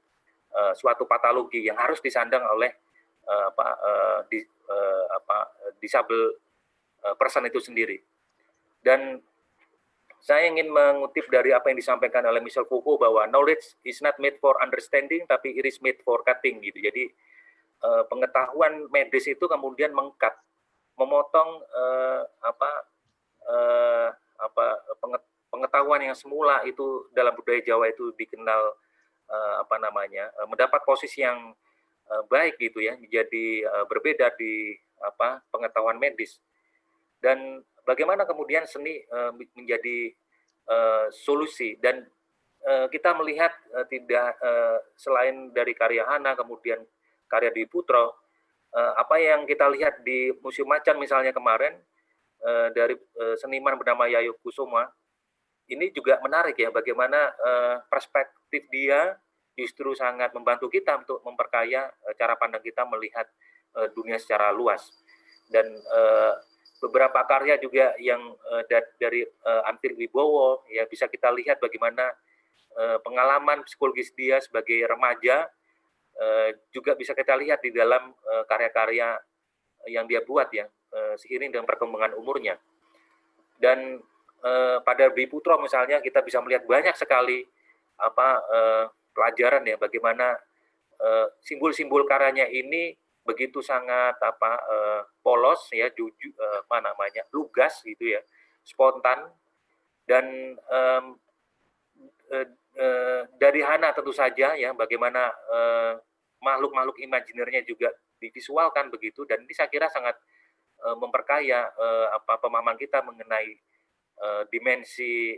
Speaker 4: suatu patologi yang harus disandang oleh disable person itu sendiri. Dan saya ingin mengutip dari apa yang disampaikan oleh Michel Foucault bahwa knowledge is not made for understanding, tapi it is made for cutting gitu. Jadi pengetahuan medis itu kemudian mengkat, memotong pengetahuan yang semula itu dalam budaya Jawa itu dikenal mendapat posisi yang baik gitu ya, menjadi berbeda di pengetahuan medis. Dan bagaimana kemudian seni menjadi solusi, dan kita melihat tidak selain dari karya Hana, kemudian karya Dwi Putro, apa yang kita lihat di Museum Macan misalnya kemarin dari seniman bernama Yayo Kusuma, ini juga menarik ya, bagaimana perspektif dia justru sangat membantu kita untuk memperkaya cara pandang kita melihat dunia secara luas. Dan beberapa karya juga yang dari Antil Wibowo ya, bisa kita lihat bagaimana pengalaman psikologis dia sebagai remaja juga bisa kita lihat di dalam karya-karya yang dia buat ya, seiring dengan perkembangan umurnya. Dan pada Dwi Putro misalnya kita bisa melihat banyak sekali pelajaran ya, bagaimana simbol-simbol karyanya ini begitu sangat polos ya, lugas gitu ya, spontan. Dan dari Hana tentu saja ya, bagaimana makhluk-makhluk imajinernya juga divisualkan begitu, dan ini saya kira sangat memperkaya pemahaman kita mengenai dimensi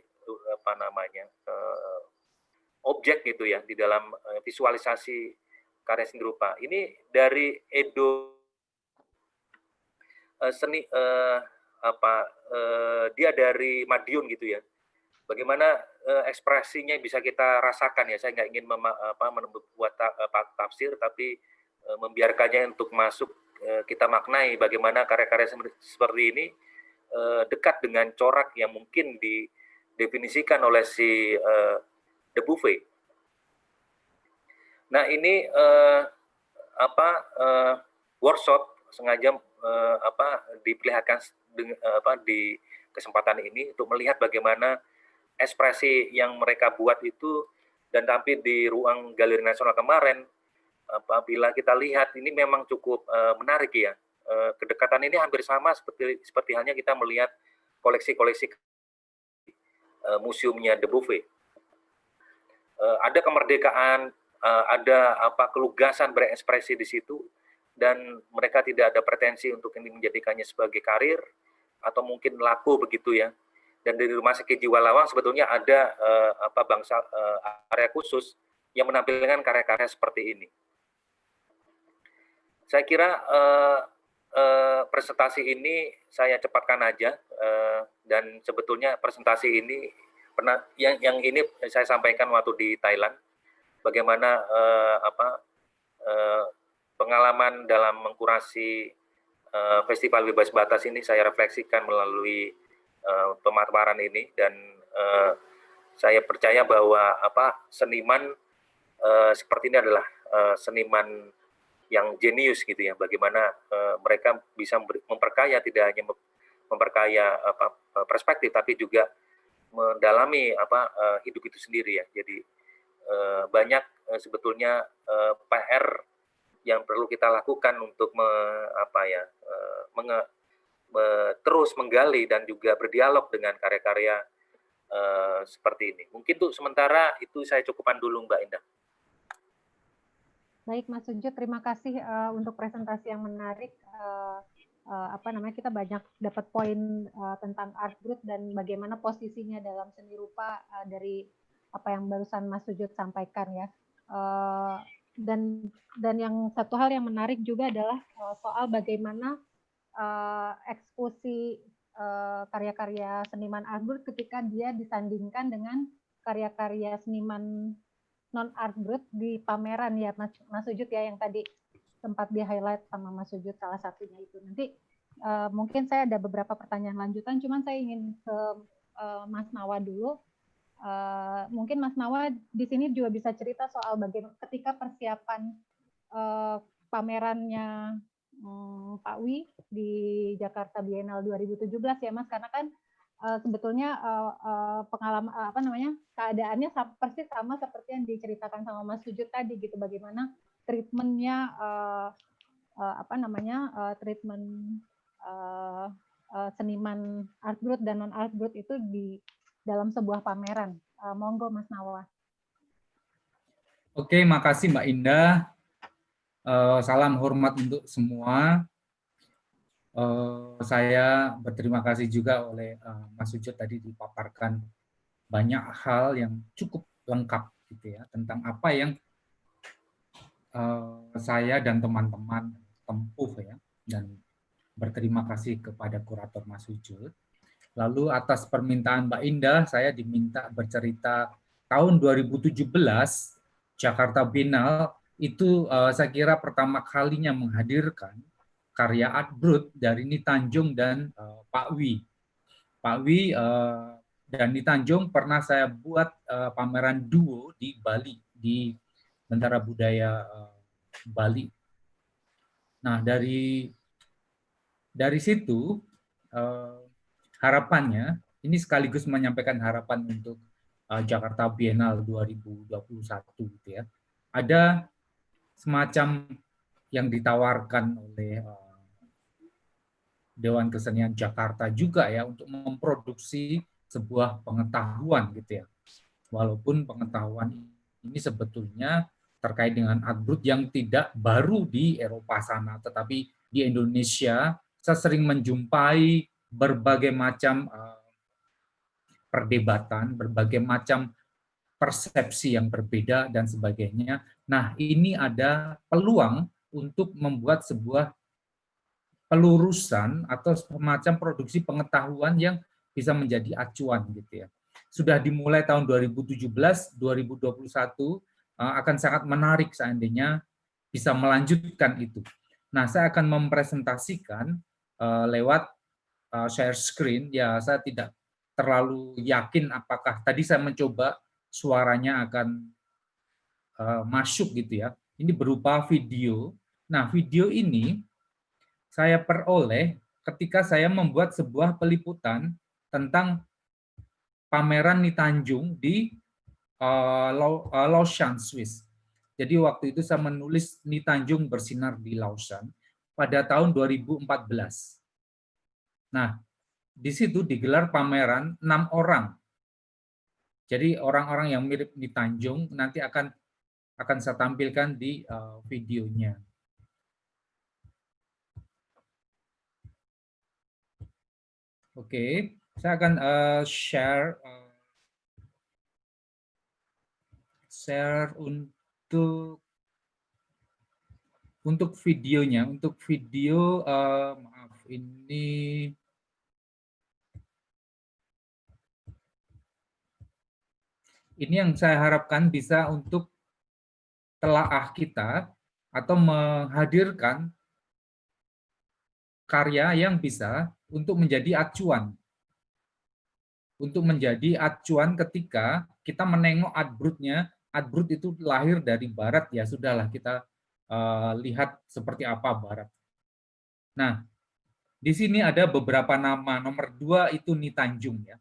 Speaker 4: objek gitu ya di dalam visualisasi karya seni rupa. Ini dari Edo seni dia dari Madiun gitu ya. Bagaimana ekspresinya bisa kita rasakan ya. Saya nggak ingin membuat tafsir, tapi membiarkannya untuk masuk kita maknai bagaimana karya-karya seperti ini dekat dengan corak yang mungkin didefinisikan oleh si De Buffet. Nah ini workshop sengaja diperlihatkan kesempatan ini untuk melihat bagaimana ekspresi yang mereka buat itu dan tampil di ruang Galeri Nasional kemarin. Apabila kita lihat ini memang cukup menarik ya. Kedekatan ini hampir sama seperti halnya kita melihat koleksi-koleksi museumnya De Beauvais. Ada kemerdekaan, ada kelugasan berekspresi di situ, dan mereka tidak ada pretensi untuk ini menjadikannya sebagai karir atau mungkin laku begitu ya. Dan dari Rumah Sakit Jiwa Lawang sebetulnya ada area khusus yang menampilkan karya-karya seperti ini. Saya kira presentasi ini saya cepatkan aja, dan sebetulnya presentasi ini yang ini saya sampaikan waktu di Thailand, bagaimana pengalaman dalam mengkurasi Festival Bebas Batas ini saya refleksikan melalui pemaparan ini, dan saya percaya bahwa seniman seperti ini adalah seniman yang jenius gitu ya, bagaimana mereka bisa memperkaya, tidak hanya memperkaya perspektif tapi juga mendalami hidup itu sendiri ya. Jadi banyak sebetulnya PR yang perlu kita lakukan untuk terus menggali dan juga berdialog dengan karya-karya seperti ini. Mungkin untuk sementara itu saya cukupkan dulu, Mbak Indah.
Speaker 7: Baik, Mas Sujud, terima kasih untuk presentasi yang menarik. Kita banyak dapat poin tentang art group dan bagaimana posisinya dalam seni rupa dari apa yang barusan Mas Sujud sampaikan ya. Dan yang satu hal yang menarik juga adalah soal bagaimana eksekusi karya-karya seniman art group ketika dia disandingkan dengan karya-karya seniman non art group di pameran ya, Mas Sujud ya, yang tadi sempat di-highlight sama Mas Sujud salah satunya itu. Nanti mungkin saya ada beberapa pertanyaan lanjutan, cuman saya ingin ke Mas Nawa dulu. Mungkin Mas Nawa di sini juga bisa cerita soal bagaimana ketika persiapan pamerannya Pak Wi di Jakarta Biennale 2017 ya Mas, karena kan sebetulnya pengalaman keadaannya persis sama seperti yang diceritakan sama Mas Sujud tadi gitu, bagaimana treatmentnya treatment seniman art group dan non art group itu di dalam sebuah pameran. Monggo Mas Nawa.
Speaker 5: Oke, makasih Mbak Indah. Salam hormat untuk semua. Saya berterima kasih juga oleh Mas Sujud tadi dipaparkan banyak hal yang cukup lengkap gitu ya tentang apa yang saya dan teman-teman tempuh ya, dan berterima kasih kepada kurator Mas Sujud. Lalu atas permintaan Mbak Indah saya diminta bercerita tahun 2017 Jakarta Biennale itu saya kira pertama kalinya menghadirkan karya art group dari Ni Tanjung dan Pak Wi. Pak Wi dan Ni Tanjung pernah saya buat pameran duo di Bali, di Bentara Budaya Bali. Nah, dari situ harapannya, ini sekaligus menyampaikan harapan untuk Jakarta Biennale 2021 gitu ya. Ada semacam yang ditawarkan oleh Dewan Kesenian Jakarta juga ya untuk memproduksi sebuah pengetahuan gitu ya. Walaupun pengetahuan ini sebetulnya terkait dengan art group yang tidak baru di Eropa sana, tetapi di Indonesia saya sering menjumpai berbagai macam perdebatan, berbagai macam persepsi yang berbeda dan sebagainya. Nah, ini ada peluang untuk membuat sebuah pelurusan atau semacam produksi pengetahuan yang bisa menjadi acuan gitu ya. Sudah dimulai tahun 2017, 2021 akan sangat menarik seandainya bisa melanjutkan itu. Nah, saya akan mempresentasikan lewat share screen. Ya, saya tidak terlalu yakin apakah tadi saya mencoba suaranya akan masuk gitu ya. Ini berupa video. Nah, video ini saya peroleh ketika saya membuat sebuah peliputan tentang pameran Nitanjung di Lausanne, Swiss. Jadi waktu itu saya menulis Nitanjung bersinar di Lausanne pada tahun 2014. Nah, di situ digelar pameran 6 orang. Jadi orang-orang yang mirip Nitanjung nanti akan saya tampilkan di videonya. Oke, saya akan share untuk videonya. Untuk video, maaf, ini yang saya harapkan bisa untuk telaah kita atau menghadirkan karya yang bisa untuk menjadi acuan. Untuk menjadi acuan ketika kita menengok Art Brut-nya. Art Brut itu lahir dari Barat, ya sudahlah kita lihat seperti apa Barat. Nah, di sini ada beberapa nama. Nomor 2 itu Nitanjung, ya.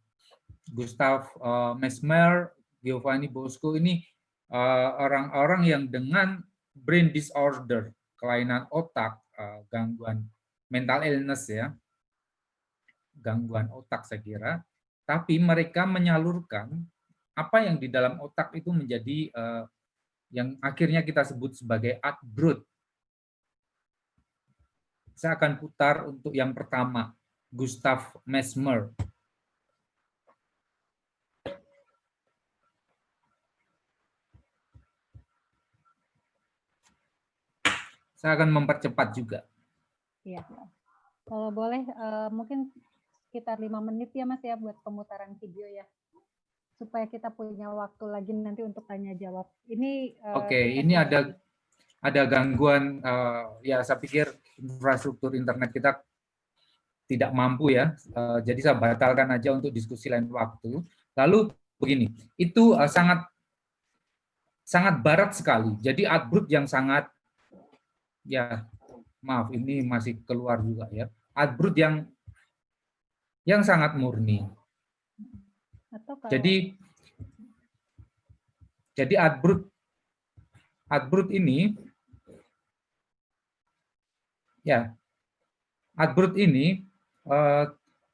Speaker 5: Gustav Mesmer, Giovanni Bosco, ini orang-orang yang dengan brain disorder, kelainan otak, gangguan mental illness, ya, gangguan otak saya kira, tapi mereka menyalurkan apa yang di dalam otak itu menjadi yang akhirnya kita sebut sebagai Art Brut. Saya akan putar untuk yang pertama, Gustav Mesmer. Saya akan mempercepat juga.
Speaker 7: Iya. Kalau boleh, mungkin sekitar 5 menit ya Mas ya buat pemutaran video ya. Supaya kita punya waktu lagi nanti untuk tanya jawab. Ini
Speaker 5: Oke, ini ada gangguan, ya saya pikir infrastruktur internet kita tidak mampu ya. Jadi saya batalkan aja untuk diskusi lain waktu. Lalu begini, itu sangat barat sekali. Jadi Art Brut yang sangat, ya maaf ini masih keluar juga ya. Art Brut yang sangat murni. Jadi Art Brut ini, ya, Art Brut ini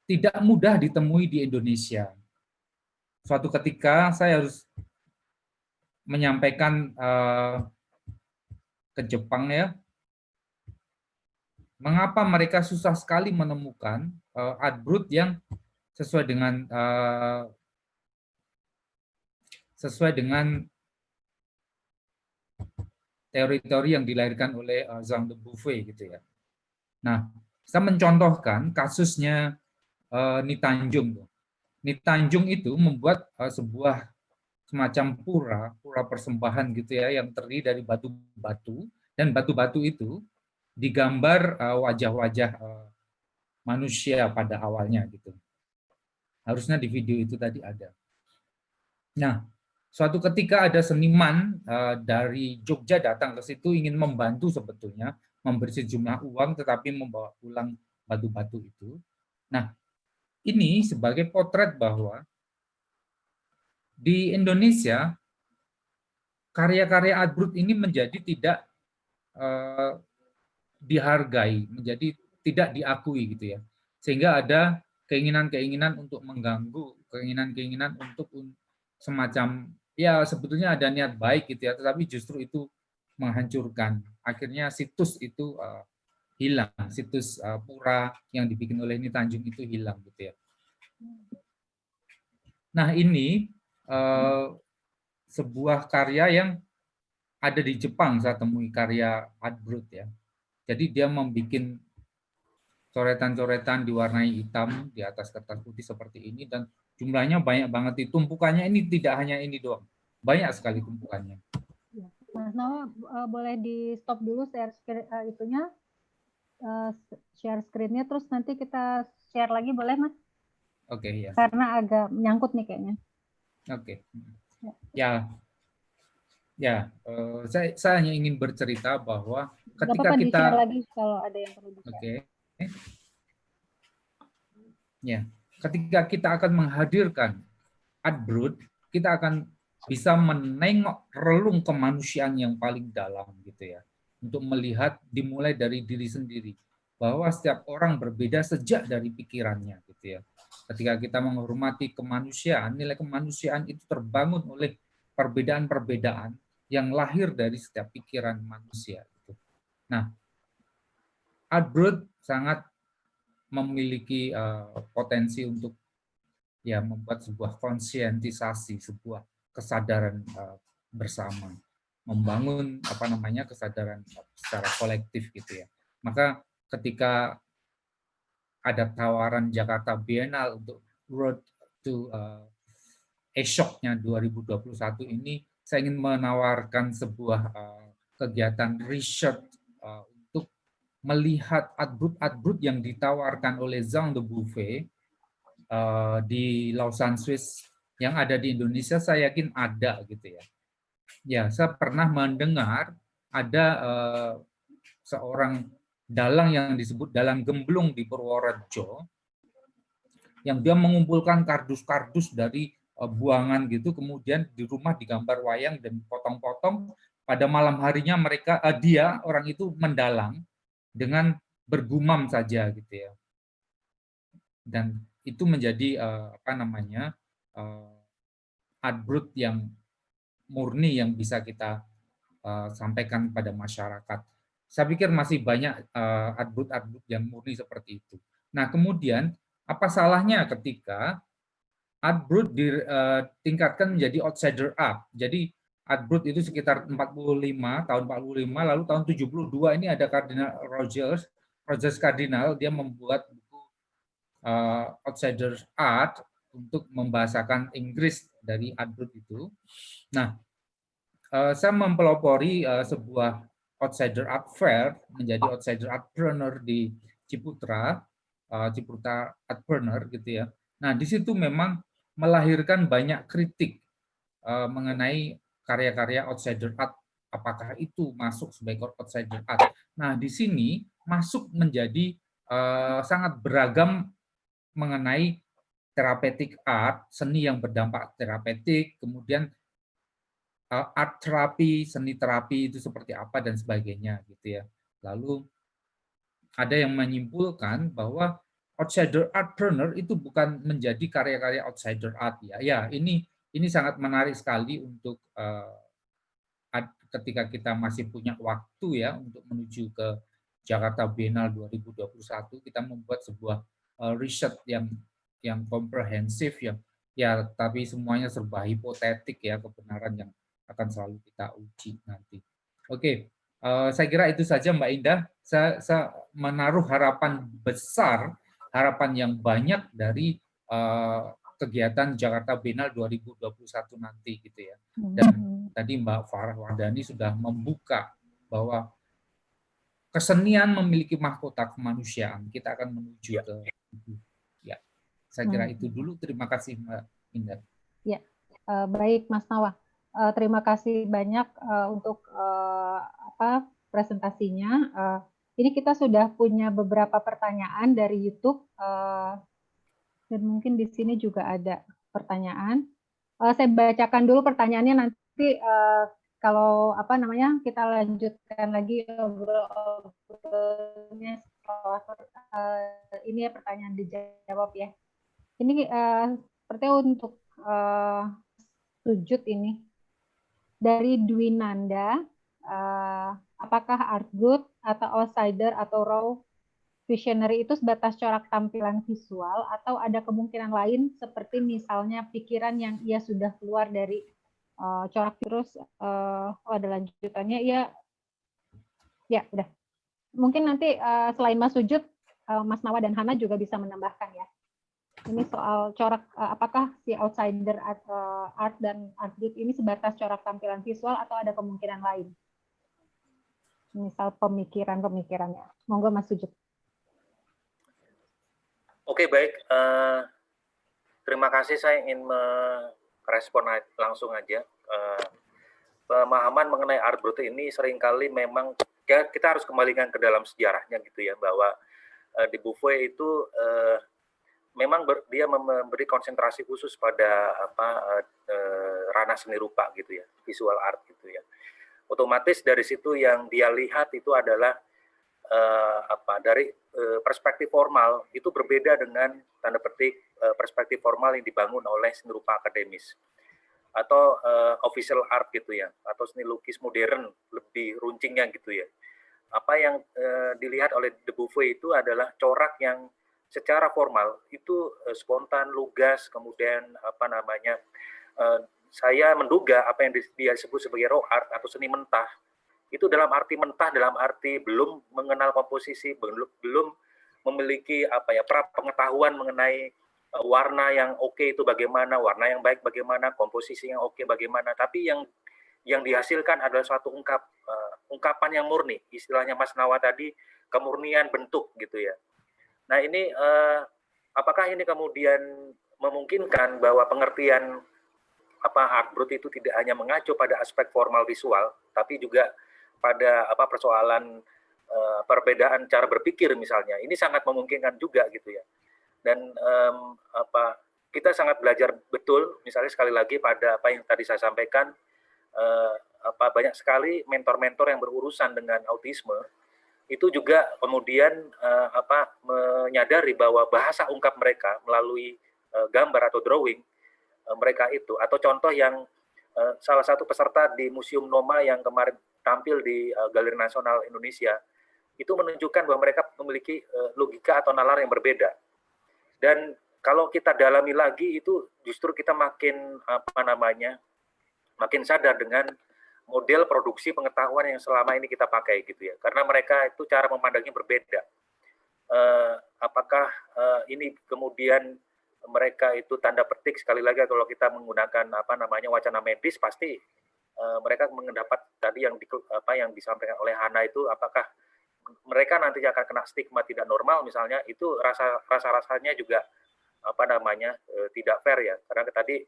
Speaker 5: tidak mudah ditemui di Indonesia. Suatu ketika saya harus menyampaikan ke Jepang ya, mengapa mereka susah sekali menemukan Art Brut yang sesuai dengan teori-teori yang dilahirkan oleh Jean de Beauvais gitu ya. Nah, saya mencontohkan kasusnya Nitanjung. Nitanjung itu membuat sebuah semacam pura persembahan gitu ya, yang terdiri dari batu-batu, dan batu-batu itu digambar wajah-wajah manusia pada awalnya gitu. Harusnya di video itu tadi ada. Nah, suatu ketika ada seniman dari Jogja datang ke situ ingin membantu sebetulnya memberi sejumlah uang tetapi membawa pulang batu-batu itu. Nah, ini sebagai potret bahwa di Indonesia karya-karya Art Brut ini menjadi tidak dihargai, menjadi tidak diakui gitu ya. Sehingga ada keinginan-keinginan untuk mengganggu, keinginan-keinginan untuk semacam, ya sebetulnya ada niat baik gitu ya, tetapi justru itu menghancurkan. Akhirnya situs itu hilang, situs pura yang dibikin oleh Nitanjung itu hilang gitu ya. Nah ini sebuah karya yang ada di Jepang saya temui, karya Art Brut ya. Jadi dia membuat coretan-coretan diwarnai hitam di atas kertas putih seperti ini, dan jumlahnya banyak banget. Tumpukannya ini tidak hanya ini doang, banyak sekali tumpukannya.
Speaker 7: Mas Nawa, boleh di stop dulu share itunya, share screen-nya, terus nanti kita share lagi boleh Mas?
Speaker 5: Oke, ya.
Speaker 7: Karena agak menyangkut nih kayaknya. Oke.
Speaker 5: Saya hanya ingin bercerita bahwa ketika
Speaker 7: kita
Speaker 5: kita
Speaker 7: di-share lagi kalau ada yang perlu di-share.
Speaker 5: Oke. Ya. ketika kita akan menghadirkan Art Brut, kita akan bisa menengok relung kemanusiaan yang paling dalam gitu ya. Untuk melihat dimulai dari diri sendiri, bahwa setiap orang berbeda sejak dari pikirannya gitu ya. Ketika kita menghormati kemanusiaan, nilai kemanusiaan itu terbangun oleh perbedaan-perbedaan yang lahir dari setiap pikiran manusia gitu. Nah, Art Brut sangat memiliki potensi untuk ya membuat sebuah konsientisasi, sebuah kesadaran bersama, membangun kesadaran secara kolektif gitu ya. Maka ketika ada tawaran Jakarta Biennale untuk Road to ESHOK-nya 2021 ini, saya ingin menawarkan sebuah kegiatan riset untuk melihat art-brut yang ditawarkan oleh Jean de Beauvais di Lausanne, Swiss, yang ada di Indonesia. Saya yakin ada gitu ya. Ya, saya pernah mendengar ada seorang dalang yang disebut dalang gemblung di Purworejo, yang dia mengumpulkan kardus-kardus dari buangan gitu, kemudian di rumah digambar wayang dan potong-potong. Pada malam harinya dia orang itu mendalang dengan bergumam saja gitu ya. Dan itu menjadi art brut yang murni yang bisa kita sampaikan pada masyarakat. Saya pikir masih banyak art brut yang murni seperti itu. Nah, kemudian apa salahnya ketika art brut ditingkatkan menjadi outsider art. Jadi art brut itu sekitar tahun 45, lalu tahun 72 ini ada Kardinal Rogers Cardinal, dia membuat buku outsider art untuk membahasakan Inggris dari art brut itu. Nah, saya mempelopori sebuah outsider art fair menjadi outsider artpreneur di Ciputra artpreneur gitu ya. Nah, di situ memang melahirkan banyak kritik mengenai karya-karya outsider art, apakah itu masuk sebagai outsider art. Nah, di sini masuk menjadi sangat beragam mengenai therapeutic art, seni yang berdampak terapeutik, kemudian art terapi, seni terapi itu seperti apa dan sebagainya gitu ya. Lalu ada yang menyimpulkan bahwa outsider artpreneur itu bukan menjadi karya-karya outsider art ya. Ya, ini sangat menarik sekali untuk ketika kita masih punya waktu ya untuk menuju ke Jakarta Biennale 2021, kita membuat sebuah riset yang komprehensif ya, tapi semuanya serba hipotetik ya, kebenaran yang akan selalu kita uji nanti. Oke, saya kira itu saja Mbak Indah. Saya menaruh harapan besar, harapan yang banyak dari kegiatan Jakarta Biennale 2021 nanti gitu ya. Dan tadi Mbak Farah Wardani sudah membuka bahwa kesenian memiliki mahkota kemanusiaan. Kita akan menuju ke itu. Ya, saya kira itu dulu. Terima kasih Mbak Indah.
Speaker 7: Ya, baik Mas Nawa. Terima kasih banyak untuk presentasinya. Ini kita sudah punya beberapa pertanyaan dari YouTube dan mungkin di sini juga ada pertanyaan. Saya bacakan dulu pertanyaannya, nanti kalau kita lanjutkan lagi obrolnya setelah ini ya, pertanyaan dijawab ya. Ini seperti untuk sujud ini dari Dwi Nanda, apakah art brut atau outsider atau raw visionary itu sebatas corak tampilan visual atau ada kemungkinan lain seperti misalnya pikiran yang ia sudah keluar dari corak? Terus ada lanjutannya ya udah. Mungkin nanti selain Mas Sujud, Mas Nawa dan Hana juga bisa menambahkan ya. Ini soal corak, apakah si outsider art dan art brut ini sebatas corak tampilan visual atau ada kemungkinan lain? Misal pemikirannya. Monggo Mas Sujud.
Speaker 4: Oke, baik. Terima kasih. Saya ingin merespon langsung aja. Pemahaman mengenai art brut ini seringkali memang ya, kita harus kembalikan ke dalam sejarahnya gitu ya, bahwa di Beauvais itu memang dia memberi konsentrasi khusus pada ranah seni rupa gitu ya, visual art gitu ya. Otomatis dari situ yang dia lihat itu adalah dari perspektif formal itu berbeda dengan tanda petik perspektif formal yang dibangun oleh seni rupa akademis atau official art gitu ya, atau seni lukis modern lebih runcingnya gitu ya. Apa yang dilihat oleh De Beauvoir itu adalah corak yang secara formal itu spontan, lugas, kemudian saya menduga apa yang dia sebut sebagai raw art atau seni mentah itu dalam arti mentah, dalam arti belum mengenal komposisi, belum memiliki pengetahuan mengenai warna yang oke itu bagaimana, warna yang baik bagaimana, komposisi yang oke bagaimana, tapi yang dihasilkan adalah suatu ungkapan yang murni, istilahnya Mas Nawa tadi, kemurnian bentuk gitu ya. Nah ini apakah ini kemudian memungkinkan bahwa pengertian art brut itu tidak hanya mengacu pada aspek formal visual, tapi juga pada persoalan perbedaan cara berpikir misalnya. Ini sangat memungkinkan juga gitu ya. Dan kita sangat belajar betul, misalnya sekali lagi pada apa yang tadi saya sampaikan, banyak sekali mentor-mentor yang berurusan dengan autisme itu juga kemudian menyadari bahwa bahasa ungkap mereka melalui gambar atau drawing mereka itu, atau contoh yang salah satu peserta di Museum Noma yang kemarin tampil di Galeri Nasional Indonesia itu menunjukkan bahwa mereka memiliki logika atau nalar yang berbeda. Dan kalau kita dalami lagi itu justru kita makin makin sadar dengan model produksi pengetahuan yang selama ini kita pakai gitu ya, karena mereka itu cara memandangnya berbeda. Apakah ini kemudian mereka itu tanda petik, sekali lagi kalau kita menggunakan wacana medis, pasti mereka mendapat tadi yang disampaikan oleh Hana itu, apakah mereka nantinya akan kena stigma tidak normal misalnya, itu rasanya juga tidak fair ya, karena tadi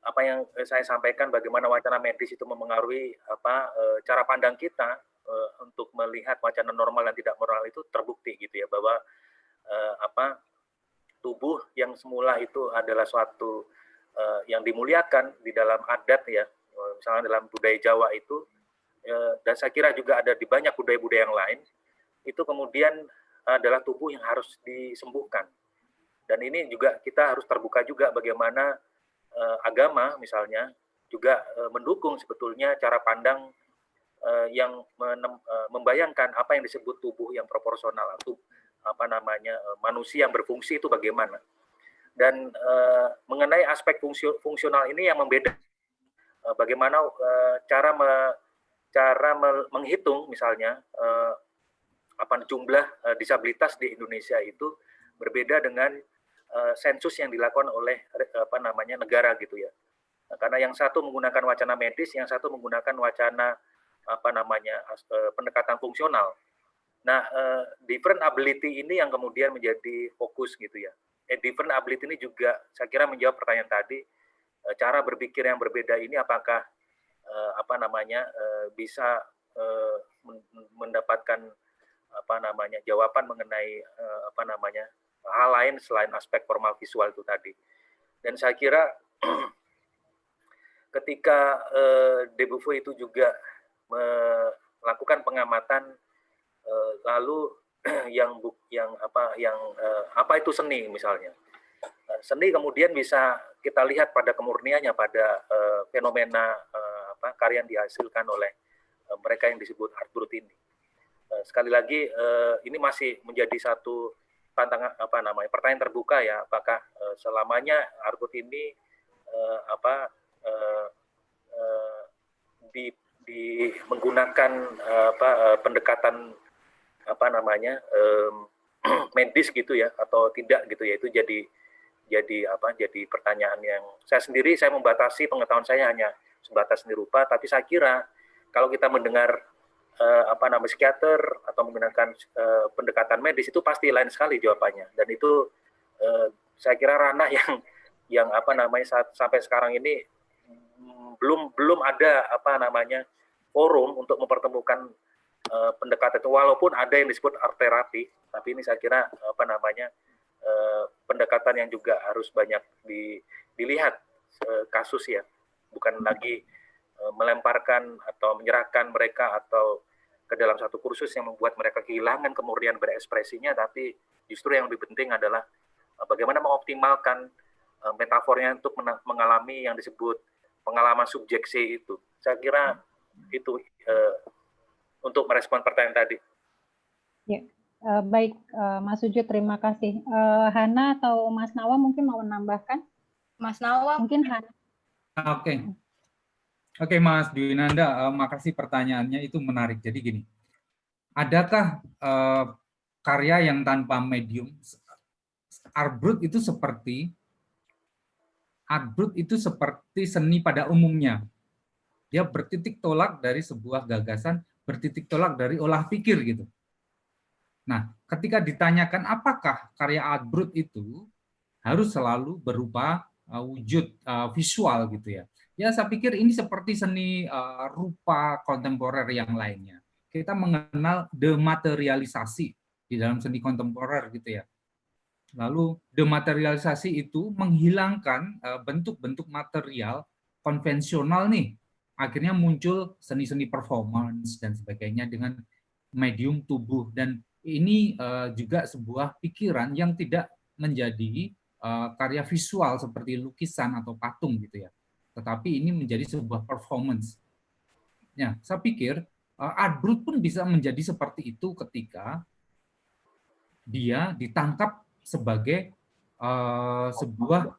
Speaker 4: apa yang saya sampaikan bagaimana wacana medis itu memengaruhi cara pandang kita untuk melihat wacana normal dan tidak normal itu terbukti gitu ya, bahwa tubuh yang semula itu adalah suatu yang dimuliakan di dalam adat ya, misalnya dalam budaya Jawa itu, dan saya kira juga ada di banyak budaya-budaya yang lain, itu kemudian adalah tubuh yang harus disembuhkan. Dan ini juga kita harus terbuka juga bagaimana agama misalnya juga mendukung sebetulnya cara pandang yang membayangkan apa yang disebut tubuh yang proporsional, atau manusia yang berfungsi itu bagaimana. Dan mengenai aspek fungsional ini yang membedakan bagaimana cara menghitung misalnya jumlah disabilitas di Indonesia itu berbeda dengan sensus yang dilakukan oleh negara gitu ya. Karena yang satu menggunakan wacana medis, yang satu menggunakan wacana pendekatan fungsional. Nah, different ability ini yang kemudian menjadi fokus gitu ya. Different ability ini juga saya kira menjawab pertanyaan tadi, cara berpikir yang berbeda ini apakah bisa mendapatkan jawaban mengenai hal lain selain aspek formal visual itu tadi. Dan saya kira ketika De Beauvoir itu juga melakukan pengamatan lalu apa itu seni misalnya. Seni kemudian bisa kita lihat pada kemurniannya, pada fenomena karya yang dihasilkan oleh mereka yang disebut art brut ini. Sekali lagi ini masih menjadi satu tantangan pertanyaan terbuka ya, apakah selamanya art brut ini menggunakan pendekatan medis gitu ya atau tidak gitu ya, itu jadi pertanyaan yang saya membatasi pengetahuan saya hanya sebatas seni rupa, tapi saya kira kalau kita mendengar psikiater atau menggunakan pendekatan medis itu pasti lain sekali jawabannya, dan itu saya kira ranah yang sampai sekarang ini belum ada forum untuk mempertemukan pendekatan itu, walaupun ada yang disebut art terapi, tapi ini saya kira pendekatan yang juga harus banyak dilihat kasus ya, bukan lagi melemparkan atau menyerahkan mereka atau ke dalam satu kursus yang membuat mereka kehilangan kemurnian berekspresinya, tapi justru yang lebih penting adalah bagaimana mengoptimalkan metafornya untuk mengalami yang disebut pengalaman subjeksi itu. Saya kira itu untuk merespon pertanyaan tadi.
Speaker 7: Ya, baik Mas Sujud, terima kasih. Hana atau Mas Nawa mungkin mau menambahkan?
Speaker 3: Mas Nawa.
Speaker 7: Mungkin Hana.
Speaker 5: Oke, Mas Dwinanda, makasih pertanyaannya, itu menarik. Jadi gini, adakah karya yang tanpa medium? Art brut itu seperti seni pada umumnya. Dia bertitik tolak dari sebuah gagasan, bertitik tolak dari olah pikir gitu. Nah, ketika ditanyakan apakah karya art brut itu harus selalu berupa wujud visual gitu ya. Ya, saya pikir ini seperti seni rupa kontemporer yang lainnya. Kita mengenal dematerialisasi di dalam seni kontemporer gitu ya. Lalu dematerialisasi itu menghilangkan bentuk-bentuk material konvensional nih. Akhirnya muncul seni-seni performance dan sebagainya dengan medium tubuh, dan ini juga sebuah pikiran yang tidak menjadi karya visual seperti lukisan atau patung gitu ya. Tetapi ini menjadi sebuah performance. Ya, saya pikir art brut pun bisa menjadi seperti itu ketika dia ditangkap sebagai sebuah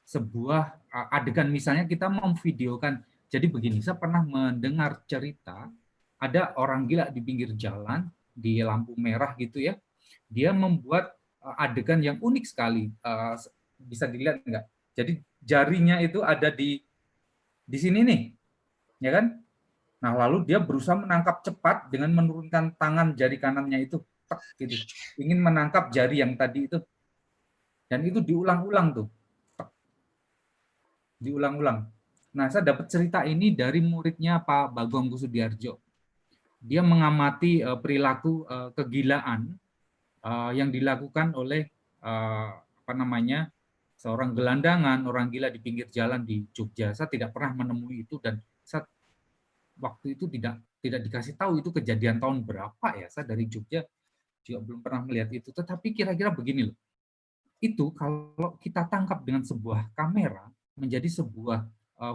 Speaker 5: sebuah adegan. Misalnya kita memvideokan. Jadi begini, saya pernah mendengar cerita ada orang gila di pinggir jalan di lampu merah gitu ya. Dia membuat adegan yang unik sekali. Bisa dilihat enggak? Jadi jarinya itu ada di sini nih, ya kan? Nah, lalu dia berusaha menangkap cepat dengan menurunkan tangan jari kanannya itu, gitu. Ingin menangkap jari yang tadi itu. Dan itu diulang-ulang tuh. Diulang-ulang. Nah, saya dapat cerita ini dari muridnya Pak Bagong Kusudiarjo. Dia mengamati perilaku kegilaan yang dilakukan oleh seorang gelandangan, orang gila di pinggir jalan di Jogja. Saya tidak pernah menemui itu, dan saya waktu itu tidak dikasih tahu itu kejadian tahun berapa ya. Saya dari Jogja juga belum pernah melihat itu. Tetapi kira-kira begini loh. Itu kalau kita tangkap dengan sebuah kamera menjadi sebuah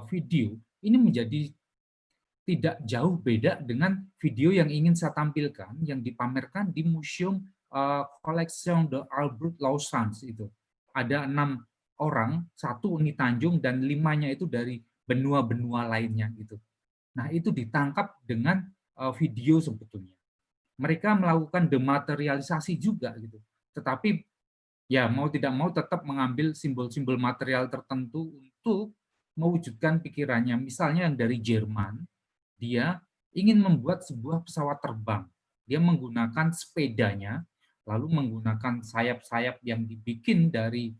Speaker 5: video, ini menjadi tidak jauh beda dengan video yang ingin saya tampilkan yang dipamerkan di Museum Collection de Albert Lausanne itu. Ada 6 orang, 1 Uni Tanjung dan 5-nya itu dari benua-benua lainnya gitu. Nah, itu ditangkap dengan video sebetulnya. Mereka melakukan dematerialisasi juga gitu. Tetapi ya mau tidak mau tetap mengambil simbol-simbol material tertentu untuk mewujudkan pikirannya. Misalnya yang dari Jerman, dia ingin membuat sebuah pesawat terbang. Dia menggunakan sepedanya, lalu menggunakan sayap-sayap yang dibikin dari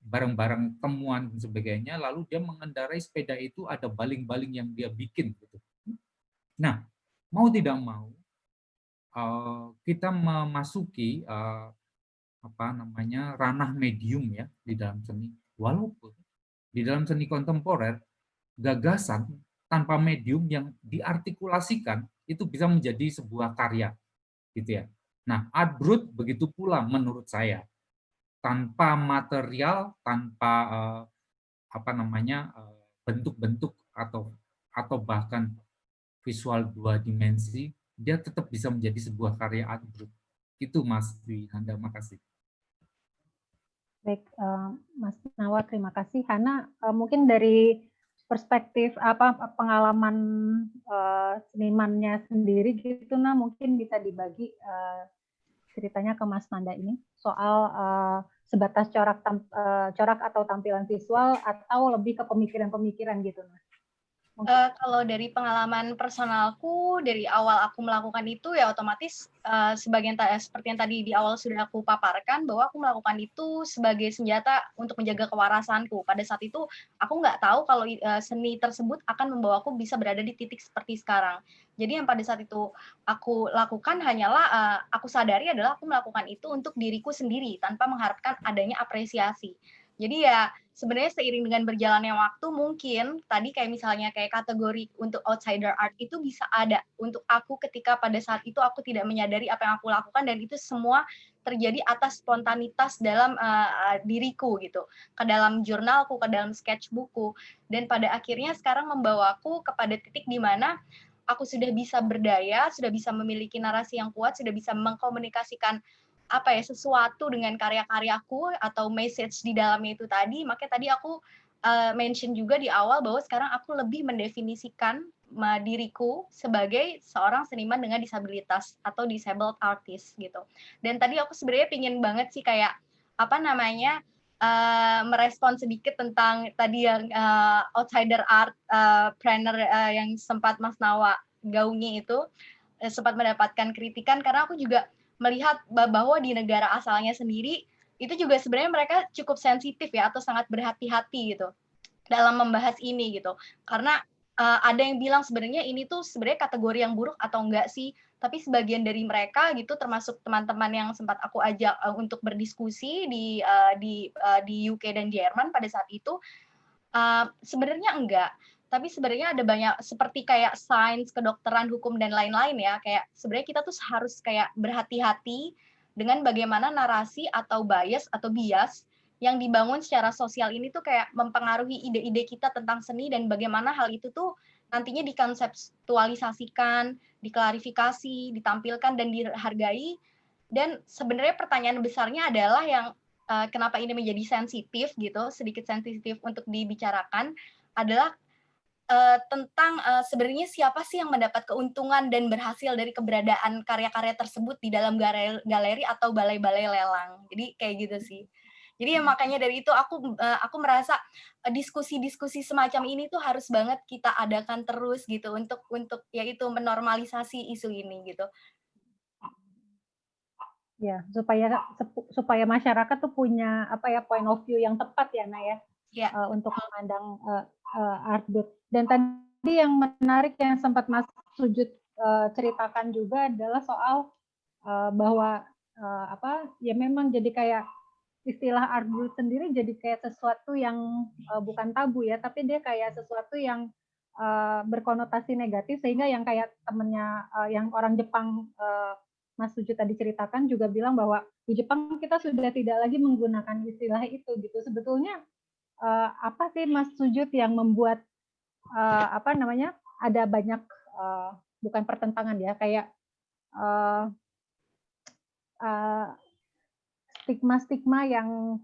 Speaker 5: barang-barang temuan dan sebagainya, lalu dia mengendarai sepeda itu, ada baling-baling yang dia bikin gitu. Nah, mau tidak mau kita memasuki ranah medium ya di dalam seni. Walaupun di dalam seni kontemporer gagasan tanpa medium yang diartikulasikan itu bisa menjadi sebuah karya gitu ya. Nah, art brut begitu pula menurut saya. Tanpa material, tanpa bentuk-bentuk atau bahkan visual 2 dimensi, dia tetap bisa menjadi sebuah karya art brut. Itu Mas Dwi, Anda makasih.
Speaker 7: Baik, Mas Nawa, terima kasih. Hana, mungkin dari perspektif pengalaman senimannya sendiri gitu, nah mungkin bisa dibagi ceritanya ke Mas Nanda ini soal sebatas corak atau tampilan visual atau lebih ke pemikiran-pemikiran gitu, nah.
Speaker 3: Kalau dari pengalaman personalku, dari awal aku melakukan itu ya otomatis seperti yang tadi di awal sudah aku paparkan, bahwa aku melakukan itu sebagai senjata untuk menjaga kewarasanku. Pada saat itu aku nggak tahu kalau seni tersebut akan membawaku bisa berada di titik seperti sekarang. Jadi yang pada saat itu aku lakukan hanyalah aku sadari adalah aku melakukan itu untuk diriku sendiri tanpa mengharapkan adanya apresiasi. Jadi ya sebenarnya seiring dengan berjalannya waktu mungkin tadi kayak misalnya kayak kategori untuk outsider art itu bisa ada untuk aku ketika pada saat itu aku tidak menyadari apa yang aku lakukan, dan itu semua terjadi atas spontanitas dalam diriku gitu, ke dalam jurnalku, ke dalam sketchbookku, dan pada akhirnya sekarang membawaku kepada titik di mana aku sudah bisa berdaya, sudah bisa memiliki narasi yang kuat, sudah bisa mengkomunikasikan sesuatu dengan karya-karyaku atau message di dalamnya itu tadi. Makanya tadi aku mention juga di awal bahwa sekarang aku lebih mendefinisikan diriku sebagai seorang seniman dengan disabilitas atau disabled artist gitu. Dan tadi aku sebenarnya pingin banget sih kayak merespon sedikit tentang tadi yang outsider art planner yang sempat Mas Nawa gaungi itu, sempat mendapatkan kritikan karena aku juga melihat bahwa di negara asalnya sendiri itu juga sebenarnya mereka cukup sensitif ya, atau sangat berhati-hati gitu dalam membahas ini gitu. Karena ada yang bilang sebenarnya ini tuh sebenarnya kategori yang buruk atau enggak sih, tapi sebagian dari mereka gitu termasuk teman-teman yang sempat aku ajak untuk berdiskusi di UK dan Jerman pada saat itu, sebenarnya enggak. Tapi sebenarnya ada banyak seperti kayak sains, kedokteran, hukum dan lain-lain ya. Kayak sebenarnya kita tuh harus kayak berhati-hati dengan bagaimana narasi atau bias yang dibangun secara sosial ini tuh kayak mempengaruhi ide-ide kita tentang seni, dan bagaimana hal itu tuh nantinya dikonseptualisasikan, diklarifikasi, ditampilkan dan dihargai. Dan sebenarnya pertanyaan besarnya adalah yang kenapa ini menjadi sensitif gitu, sedikit sensitif untuk dibicarakan, adalah tentang sebenarnya siapa sih yang mendapat keuntungan dan berhasil dari keberadaan karya-karya tersebut di dalam galeri atau balai-balai lelang. Jadi kayak gitu sih. Jadi ya makanya dari itu aku merasa diskusi-diskusi semacam ini tuh harus banget kita adakan terus gitu untuk yaitu menormalisasi isu ini gitu.
Speaker 7: Ya, supaya masyarakat tuh punya point of view yang tepat ya, Naya, untuk memandang art book. Dan tadi yang menarik yang sempat Mas Sujud ceritakan juga adalah soal bahwa ya memang jadi kayak istilah art book sendiri jadi kayak sesuatu yang bukan tabu ya, tapi dia kayak sesuatu yang berkonotasi negatif, sehingga yang kayak temennya yang orang Jepang Mas Sujud tadi ceritakan juga bilang bahwa di Jepang kita sudah tidak lagi menggunakan istilah itu gitu. Sebetulnya apa sih Mas Sujud yang membuat ada banyak bukan pertentangan ya, kayak stigma-stigma yang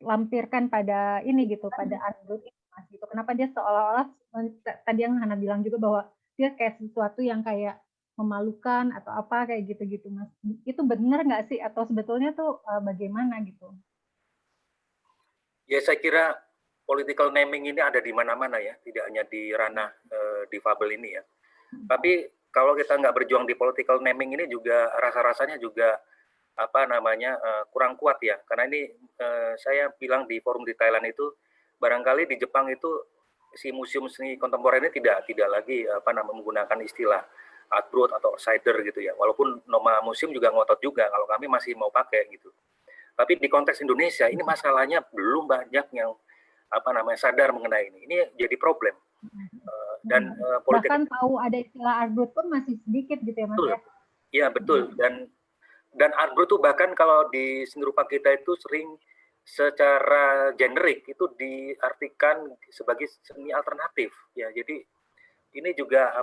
Speaker 7: dilampirkan pada ini gitu, pada art book Mas gitu. Kenapa dia seolah-olah tadi yang Hana bilang juga bahwa dia kayak sesuatu yang kayak memalukan atau apa kayak gitu-gitu Mas. Itu benar nggak sih, atau sebetulnya tuh bagaimana gitu?
Speaker 4: Ya saya kira political naming ini ada di mana-mana ya, tidak hanya di ranah difabel ini ya. Tapi kalau kita nggak berjuang di political naming ini juga rasa-rasanya juga kurang kuat ya. Karena ini saya bilang di forum di Thailand itu, barangkali di Jepang itu si museum seni kontemporer ini tidak lagi menggunakan istilah art brut atau outsider gitu ya. Walaupun nama museum juga ngotot juga kalau kami masih mau pakai gitu. Tapi di konteks Indonesia ini masalahnya belum banyak yang sadar mengenai ini. Ini jadi problem. Dan
Speaker 7: bahkan tahu ada istilah art brut pun masih sedikit gitu ya Mas ya.
Speaker 4: Iya betul. Dan art brut itu bahkan kalau di seni rupa kita itu sering secara generik itu diartikan sebagai seni alternatif ya. Jadi ini juga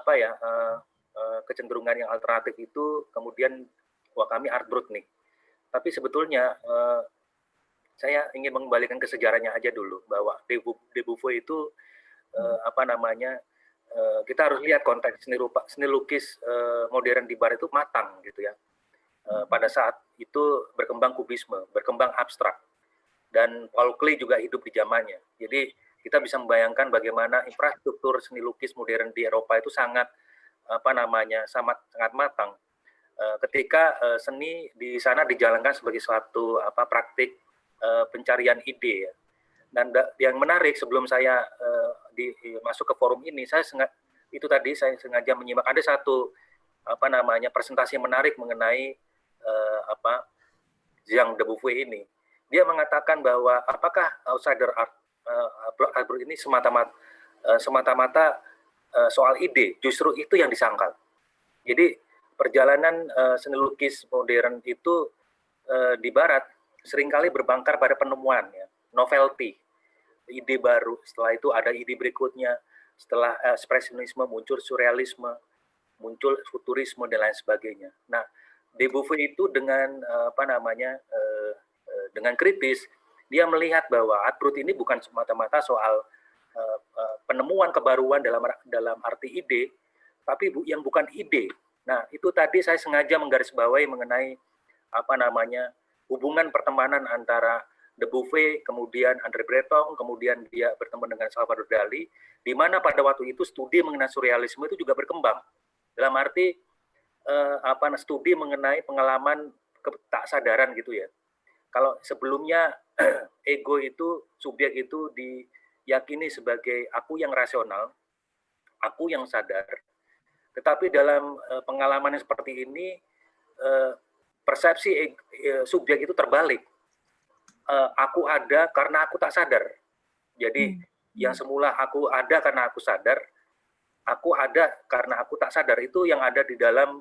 Speaker 4: kecenderungan yang alternatif itu kemudian kami art brut nih. Tapi sebetulnya saya ingin mengembalikan ke sejarahnya aja dulu, bahwa De Beauvoir itu kita harus lihat konteks seni lukis modern di Barat itu matang gitu ya. Pada saat itu berkembang kubisme, berkembang abstrak. dan Paul Klee juga hidup di zamannya. Jadi kita bisa membayangkan bagaimana infrastruktur seni lukis modern di Eropa itu sangat sangat matang. Ketika seni di sana dijalankan sebagai suatu praktik pencarian ide ya. Dan yang menarik sebelum saya masuk ke forum ini, saya sengaja menyimak ada satu presentasi menarik mengenai Jean de Beauvoir ini. Dia mengatakan bahwa apakah outsider art ini semata-mata soal ide, justru itu yang disangkal. Jadi perjalanan seni lukis modern itu di Barat seringkali berbangkar pada penemuan, ya, novelty, ide baru. Setelah itu ada ide berikutnya. Setelah ekspresionisme muncul surrealisme, muncul futurisme dan lain sebagainya. Nah, de Beauvoir itu dengan dengan kritis dia melihat bahwa art brut ini bukan semata-mata soal penemuan kebaruan dalam arti ide, tapi yang bukan ide. Nah, itu tadi saya sengaja menggarisbawahi mengenai hubungan pertemanan antara de Beauvoir, kemudian André Breton, kemudian dia bertemu dengan Salvador Dali, di mana pada waktu itu studi mengenai surrealisme itu juga berkembang. Dalam arti studi mengenai pengalaman ketaksadaran gitu ya. Kalau sebelumnya ego itu, subjek itu diyakini sebagai aku yang rasional, aku yang sadar. Tetapi dalam pengalaman yang seperti ini, persepsi subjek itu terbalik. Aku ada karena aku tak sadar. Jadi yang semula aku ada karena aku sadar, aku ada karena aku tak sadar, itu yang ada di dalam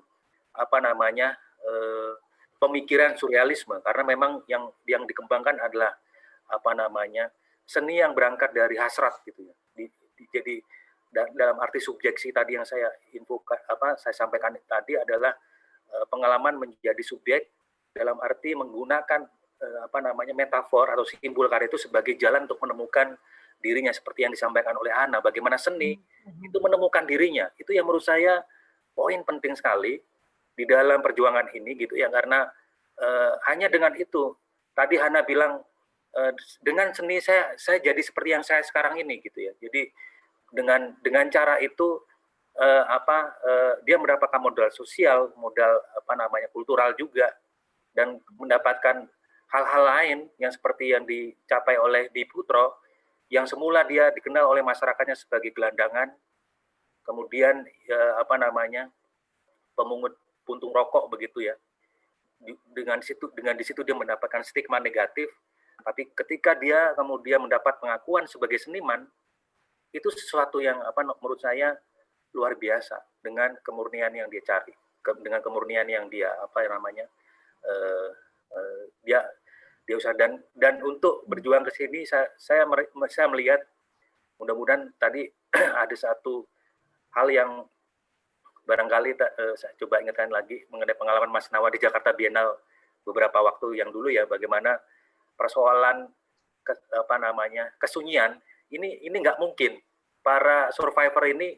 Speaker 4: pemikiran surrealisme, karena memang yang dikembangkan adalah seni yang berangkat dari hasrat gitu ya. Jadi dalam arti subjeksi tadi yang saya saya sampaikan tadi adalah pengalaman menjadi subjek dalam arti menggunakan metafor atau simbol karya itu sebagai jalan untuk menemukan dirinya, seperti yang disampaikan oleh Hana, bagaimana seni itu menemukan dirinya. Itu yang menurut saya poin penting sekali di dalam perjuangan ini gitu ya, karena hanya dengan itu tadi Hana bilang dengan seni saya jadi seperti yang saya sekarang ini gitu ya. Jadi dengan cara itu dia mendapatkan modal sosial, modal kultural juga, dan mendapatkan hal-hal lain yang seperti yang dicapai oleh Dwi Putro, yang semula dia dikenal oleh masyarakatnya sebagai gelandangan, kemudian pemungut puntung rokok begitu ya. Dengan di situ dia mendapatkan stigma negatif, tapi ketika dia kemudian mendapat pengakuan sebagai seniman, itu sesuatu yang menurut saya luar biasa dengan kemurnian yang dia cari, dengan kemurnian yang dia dia usaha, dan untuk berjuang ke sini saya melihat mudah-mudahan tadi ada satu hal yang barangkali saya coba ingatkan lagi mengenai pengalaman Mas Nawa di Jakarta Biennale beberapa waktu yang dulu ya, bagaimana persoalan kesunyian ini nggak mungkin, para survivor ini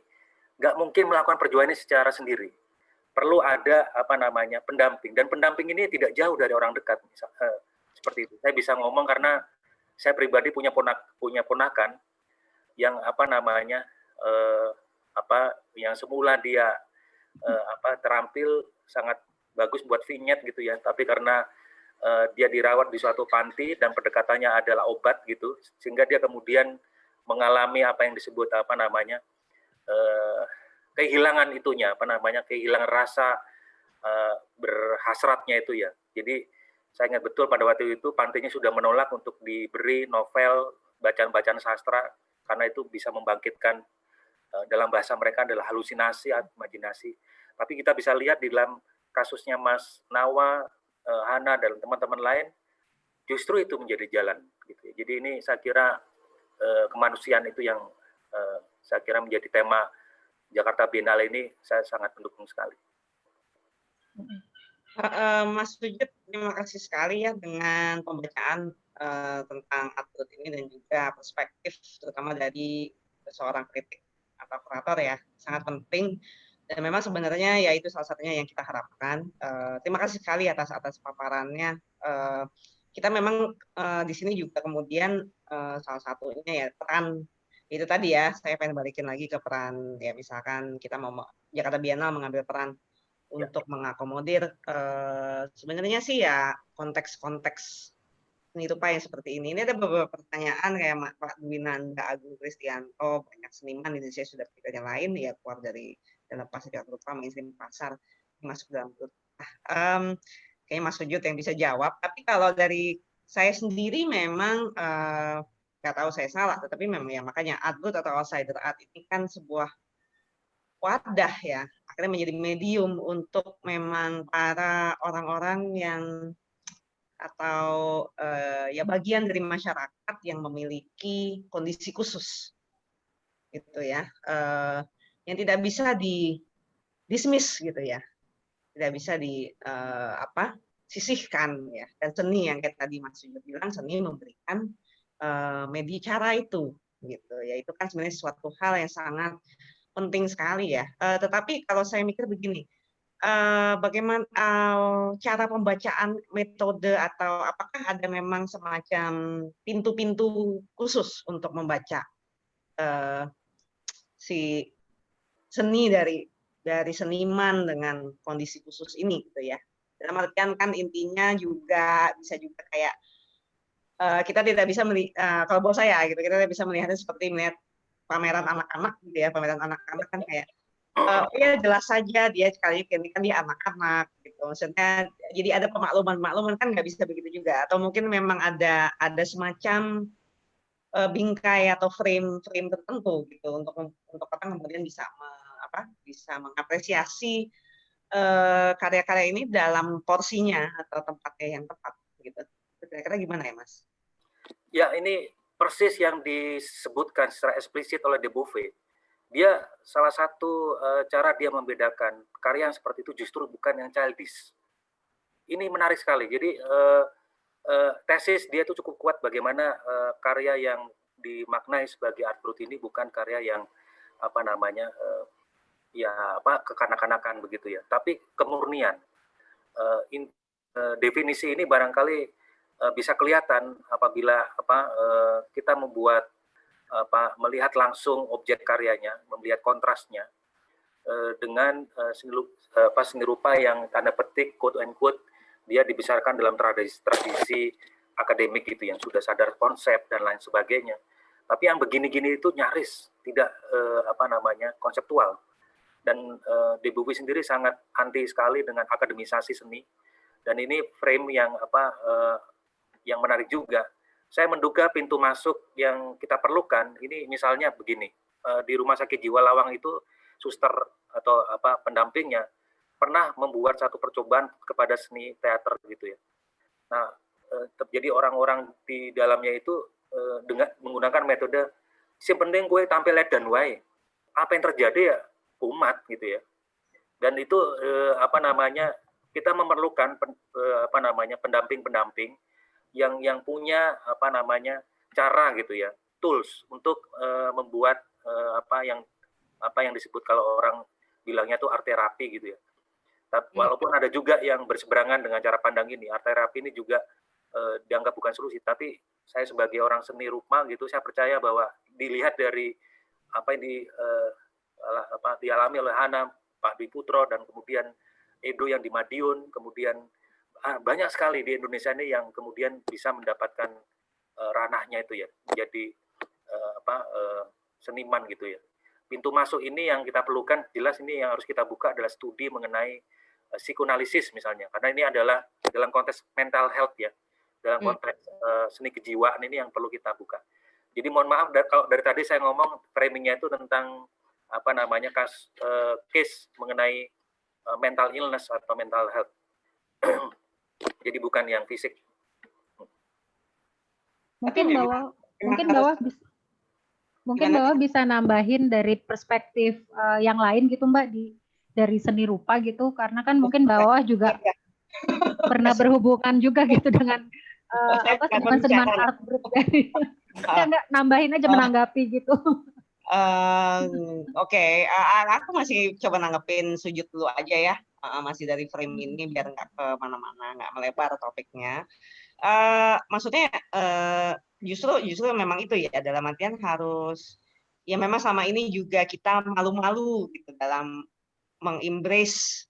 Speaker 4: nggak mungkin melakukan perjuangan ini secara sendiri. Perlu ada pendamping, dan pendamping ini tidak jauh dari orang dekat. Seperti itu. Saya bisa ngomong karena saya pribadi punya ponakan yang yang semula dia terampil sangat bagus buat vignette gitu ya, tapi karena dia dirawat di suatu panti dan pendekatannya adalah obat gitu, sehingga dia kemudian mengalami apa yang disebut kehilangan itunya, kehilangan rasa berhasratnya itu ya. Jadi saya ingat betul pada waktu itu pantinya sudah menolak untuk diberi novel, bacaan-bacaan sastra, karena itu bisa membangkitkan dalam bahasa mereka adalah halusinasi atau imajinasi. Tapi kita bisa lihat di dalam kasusnya Mas Nawa, Hana dan teman-teman lain, justru itu menjadi jalan gitu. Jadi ini saya kira kemanusiaan itu yang saya kira menjadi tema Jakarta Biennale ini, saya sangat mendukung sekali.
Speaker 1: Mas Sujud, terima kasih sekali ya dengan pembacaan tentang art brut ini dan juga perspektif terutama dari seorang kritik atau kurator ya, sangat penting, dan memang sebenarnya ya itu salah satunya yang kita harapkan. Terima kasih sekali atas paparannya. kita memang di sini juga kemudian salah satunya ya peran itu tadi ya, saya pengen balikin lagi ke peran ya, misalkan kita mau Jakarta Biennale mengambil peran untuk mengakomodir sebenarnya sih ya konteks-konteks seni rupa yang seperti ini. Ini ada beberapa pertanyaan kayak Pak Dwinanda Agung Kristianto, banyak seniman di Indonesia sudah berpikir yang lain ya, keluar dari dalam pasar Jakarta rupa, mainstream pasar, masuk dalam kayaknya Mas Sujud yang bisa jawab. Tapi kalau dari saya sendiri memang nggak tahu saya salah, tetapi memang ya makanya art group atau outsider art ini kan sebuah wadah ya, akhirnya menjadi medium untuk memang para orang-orang yang atau ya bagian dari masyarakat yang memiliki kondisi khusus, gitu ya, yang tidak bisa di dismiss gitu ya, tidak bisa di sisihkan ya. Dan seni yang kayak tadi Mas Yudha bilang, seni memberikan media cara itu, gitu ya. Itu kan sebenarnya suatu hal yang sangat penting sekali ya. Tetapi kalau saya mikir begini, bagaimana cara pembacaan metode atau apakah ada memang semacam pintu-pintu khusus untuk membaca si seni dari seniman dengan kondisi khusus ini gitu ya. Dalam artian kan intinya juga bisa juga kayak kita tidak bisa kalau buat saya gitu, kita tidak bisa melihatnya seperti melihat pameran anak-anak gitu ya. Pameran anak-anak kan kayak ya jelas saja dia sekali ini kan dia anak-anak gitu. Maksudnya jadi ada pemakluman kan nggak bisa begitu juga. Atau mungkin memang ada semacam bingkai atau frame tertentu gitu untuk orang kemudian bisa bisa mengapresiasi karya-karya ini dalam porsinya atau tempatnya yang tepat gitu. Kira-kira gimana ya, Mas?
Speaker 4: Ya, ini persis yang disebutkan secara eksplisit oleh De Beauvais. Dia salah satu cara dia membedakan karya yang seperti itu justru bukan yang childish. Ini menarik sekali. Jadi tesis dia itu cukup kuat bagaimana karya yang dimaknai sebagai art brut ini bukan karya yang kekanak-kanakan begitu ya, tapi kemurnian. Definisi ini barangkali bisa kelihatan apabila kita membuat melihat langsung objek karyanya, melihat kontrasnya dengan seni rupa yang tanda petik quote and quote dia dibesarkan dalam tradisi akademik gitu yang sudah sadar konsep dan lain sebagainya. Tapi yang begini-gini itu nyaris tidak konseptual. Dan De Beauvais sendiri sangat anti sekali dengan akademisasi seni. Dan ini frame yang yang menarik juga. Saya menduga pintu masuk yang kita perlukan ini misalnya begini, di Rumah Sakit Jiwa Lawang itu suster atau pendampingnya pernah membuat satu percobaan kepada seni teater gitu ya. Nah, terjadi orang-orang di dalamnya itu dengan menggunakan metode si penting gue tampil dan wae. Apa yang terjadi ya umat gitu ya. Dan itu kita memerlukan pendamping-pendamping yang punya cara gitu ya, tools untuk membuat yang disebut kalau orang bilangnya tuh art terapi gitu ya. Tapi walaupun ada juga yang berseberangan dengan cara pandang ini, art terapi ini juga dianggap bukan solusi. Tapi saya sebagai orang seni rupa gitu, saya percaya bahwa dilihat dari apa yang dialami oleh Hana, Pak Dwi Putro, dan kemudian Edo yang di Madiun, kemudian banyak sekali di Indonesia ini yang kemudian bisa mendapatkan ranahnya itu ya, menjadi seniman gitu ya. Pintu masuk ini yang kita perlukan, jelas ini yang harus kita buka adalah studi mengenai psikoanalisis misalnya, karena ini adalah dalam konteks mental health ya, dalam konteks seni kejiwaan ini yang perlu kita buka. Jadi mohon maaf kalau dari tadi saya ngomong framingnya itu tentang case mengenai mental illness atau mental health. Jadi bukan yang fisik.
Speaker 7: Mungkin Bawa bisa nambahin dari perspektif yang lain gitu Mbak dari seni rupa gitu, karena kan mungkin Bawa juga pernah berhubungan juga gitu dengan seniman art group dari enggak nambahin aja menanggapi gitu.
Speaker 1: Oke. Aku masih coba nanggepin Sujud dulu aja ya, masih dari frame ini biar nggak ke mana-mana, nggak melebar topiknya. Maksudnya justru memang itu ya, dalam artian harus ya memang selama ini juga kita malu-malu gitu dalam mengembrace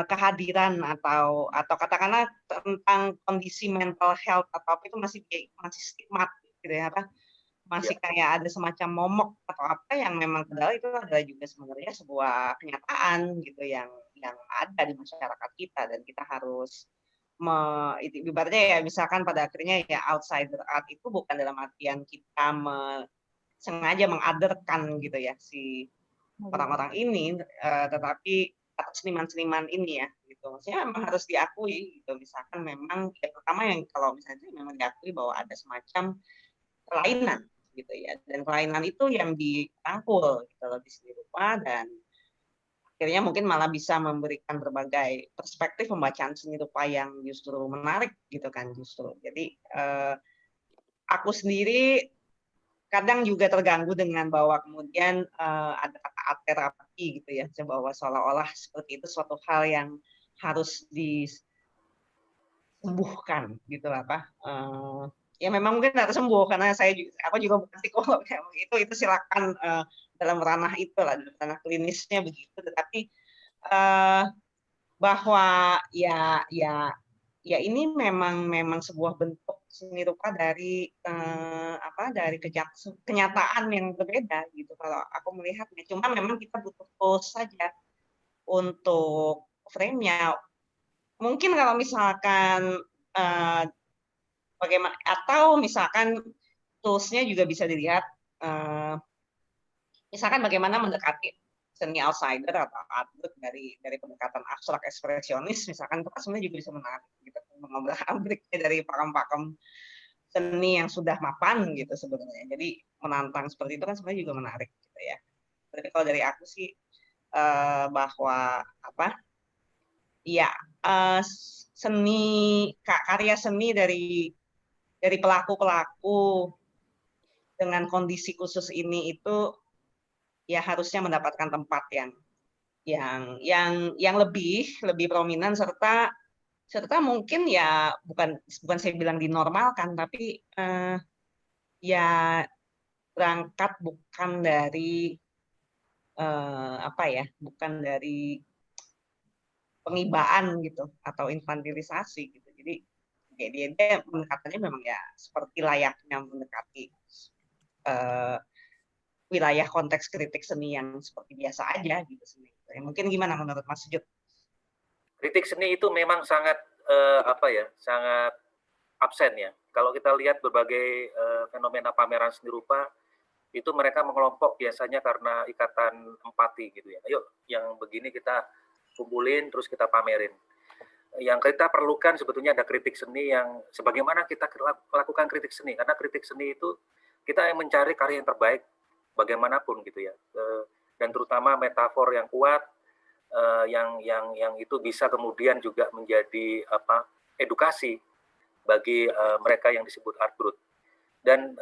Speaker 1: kehadiran atau katakanlah tentang kondisi mental health atau apa itu masih stigma gitu ya, masih kayak ada semacam momok atau apa yang memang padahal itu adalah juga sebenarnya sebuah kenyataan gitu yang ada di masyarakat kita, dan kita harus ibaratnya ya misalkan pada akhirnya ya outsider art itu bukan dalam artian kita sengaja mengaderkan gitu ya si orang-orang ini, tetapi atau seniman-seniman ini ya gitu, maksudnya memang harus diakui gitu. Misalkan memang ya pertama yang kalau misalnya memang diakui bahwa ada semacam kelainan gitu ya, dan kelainan itu yang dirangkul gitu loh di seni rupa, dan akhirnya mungkin malah bisa memberikan berbagai perspektif pembacaan seni rupa yang justru menarik gitu kan justru. Jadi aku sendiri kadang juga terganggu dengan bahwa kemudian ada kata art terapi gitu ya, bahwa seolah-olah seperti itu suatu hal yang harus disembuhkan gitu apa. Ya memang mungkin harus sembuh karena aku juga bukan psikolog ya, itu silakan dalam ranah itu lah, dalam ranah klinisnya begitu. Tetapi bahwa ya ini memang sebuah bentuk seni rupa dari dari kenyataan yang berbeda gitu kalau aku melihatnya. Cuma memang kita butuh tools saja untuk frame-nya. Mungkin kalau misalkan bagaimana, atau misalkan tools-nya juga bisa dilihat misalkan bagaimana mendekati seni outsider atau artwork dari pendekatan abstrak ekspresionis misalkan, itu sebenarnya juga bisa menarik gitu, mengobrak-abrik dari pakem-pakem seni yang sudah mapan gitu sebenarnya. Jadi menantang seperti itu kan sebenarnya juga menarik gitu ya. Tapi kalau dari aku sih bahwa ya karya seni dari pelaku-pelaku dengan kondisi khusus ini itu ya harusnya mendapatkan tempat yang lebih prominent, serta mungkin ya bukan saya bilang dinormalkan, tapi ya berangkat bukan dari bukan dari pengibaan gitu atau infantilisasi gitu. Jadi dia pendekatannya memang ya seperti layaknya mendekati wilayah konteks kritik seni yang seperti biasa aja gitu seni. Mungkin gimana menurut Mas Sujud?
Speaker 4: Kritik seni itu memang sangat sangat absen ya. Kalau kita lihat berbagai fenomena pameran seni rupa, itu mereka mengelompok biasanya karena ikatan empati gitu ya. Ayo yang begini kita kumpulin terus kita pamerin. Yang kita perlukan sebetulnya ada kritik seni yang sebagaimana kita lakukan kritik seni, karena kritik seni itu kita yang mencari karya yang terbaik bagaimanapun gitu ya, dan terutama metafor yang kuat, yang itu bisa kemudian juga menjadi edukasi bagi mereka yang disebut art brut. Dan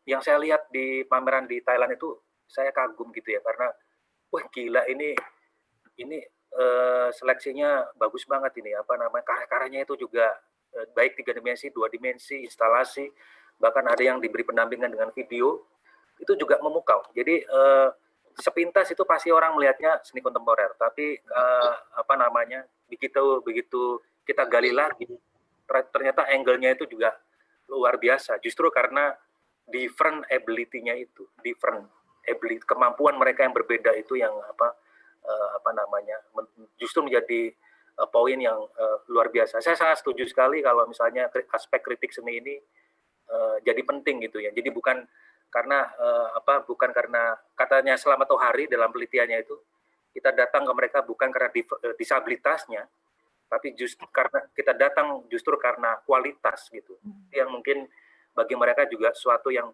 Speaker 4: yang saya lihat di pameran di Thailand itu saya kagum gitu ya, karena wah gila ini seleksinya bagus banget ini, karya-karyanya itu juga baik 3 dimensi, 2 dimensi, instalasi, bahkan ada yang diberi pendampingan dengan video, itu juga memukau. Jadi sepintas itu pasti orang melihatnya seni kontemporer, tapi begitu kita gali lagi, ternyata angle-nya itu juga luar biasa, justru karena different ability-nya itu, kemampuan mereka yang berbeda itu yang justru menjadi poin yang luar biasa. Saya sangat setuju sekali kalau misalnya aspek kritik seni ini jadi penting gitu ya. Jadi bukan karena katanya Selamat Tohari dalam penelitiannya itu, kita datang ke mereka bukan karena disabilitasnya, tapi justru karena kita datang justru karena kualitas gitu. Yang mungkin bagi mereka juga suatu yang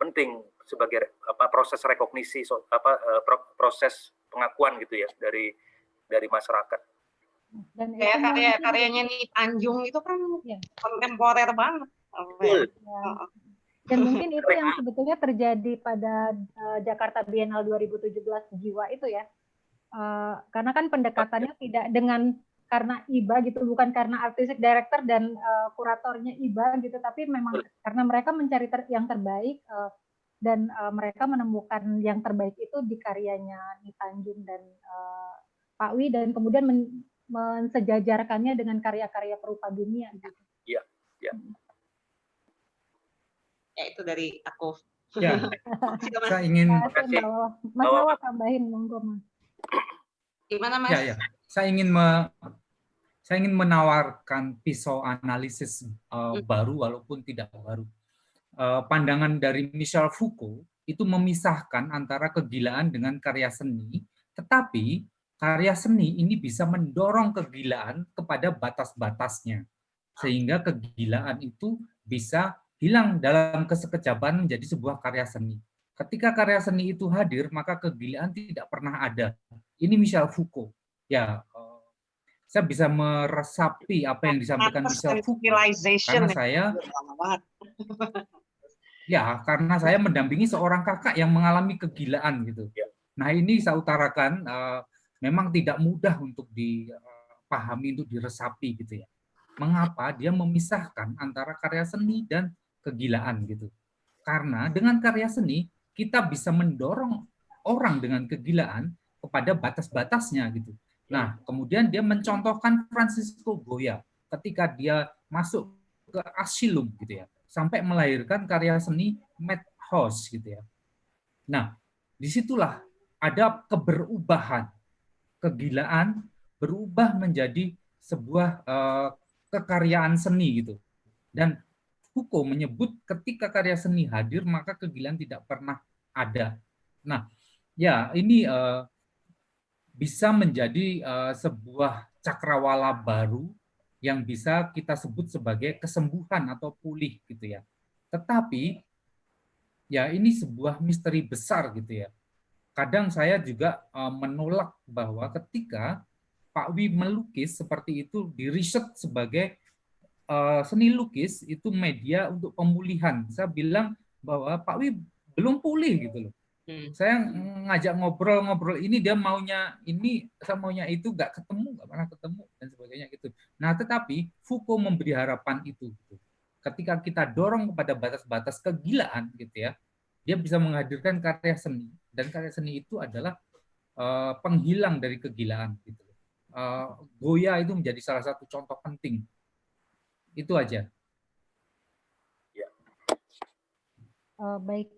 Speaker 4: penting sebagai proses rekognisi, proses pengakuan gitu ya dari masyarakat.
Speaker 7: Dan
Speaker 1: kayak karyanya nih Tanjung itu kan kontemporer banget.
Speaker 7: Dan mungkin itu yang sebetulnya terjadi pada Jakarta Biennale 2017 Jiwa itu ya, karena kan pendekatannya tidak dengan karena IBA gitu, bukan karena artistic director dan kuratornya IBA gitu, tapi memang karena mereka mencari yang terbaik dan mereka menemukan yang terbaik itu di karyanya Ni Tanjung dan Pak Wi, dan kemudian mensejajarkannya dengan karya-karya perupa dunia gitu.
Speaker 4: Iya, iya.
Speaker 1: Ya itu dari aku.
Speaker 5: Ya,
Speaker 1: Silakan, Mas.
Speaker 5: saya ingin
Speaker 7: Mas Nawa tambahin, monggo Mas.
Speaker 1: Gimana Mas?
Speaker 5: ya, saya ingin menawarkan pisau analisis baru walaupun tidak baru. Pandangan dari Michel Foucault itu memisahkan antara kegilaan dengan karya seni, tetapi karya seni ini bisa mendorong kegilaan kepada batas-batasnya, sehingga kegilaan itu bisa hilang dalam kesekejapan menjadi sebuah karya seni. Ketika karya seni itu hadir, maka kegilaan tidak pernah ada. Ini Michel Foucault. Ya, saya bisa meresapi apa yang disampaikan Michel Foucault karena saya mendampingi seorang kakak yang mengalami kegilaan gitu. Nah, ini saya utarakan memang tidak mudah untuk dipahami, untuk diresapi gitu ya. Mengapa dia memisahkan antara karya seni dan kegilaan gitu? Karena dengan karya seni kita bisa mendorong orang dengan kegilaan kepada batas-batasnya gitu. Nah, kemudian dia mencontohkan Francisco Goya ketika dia masuk ke asilum gitu ya, sampai melahirkan karya seni Madhouse gitu ya. Nah, disitulah ada keberubahan, kegilaan berubah menjadi sebuah kekaryaan seni gitu. Dan Foucault menyebut ketika karya seni hadir maka kegilaan tidak pernah ada. Nah, ya ini bisa menjadi sebuah cakrawala baru yang bisa kita sebut sebagai kesembuhan atau pulih gitu ya. Tetapi ya ini sebuah misteri besar gitu ya. Kadang saya juga menolak bahwa ketika Pak Wi melukis seperti itu di riset sebagai seni lukis itu media untuk pemulihan. Saya bilang bahwa Pak Wi belum pulih gitu loh. Saya ngajak ngobrol-ngobrol ini, dia maunya ini, saya maunya itu, nggak pernah ketemu dan sebagainya gitu. Nah, tetapi Foucault memberi harapan itu. Gitu. Ketika kita dorong kepada batas-batas kegilaan gitu ya, dia bisa menghadirkan karya seni, dan karya seni itu adalah penghilang dari kegilaan gitu. Goya itu menjadi salah satu contoh penting. Itu aja.
Speaker 7: Baik,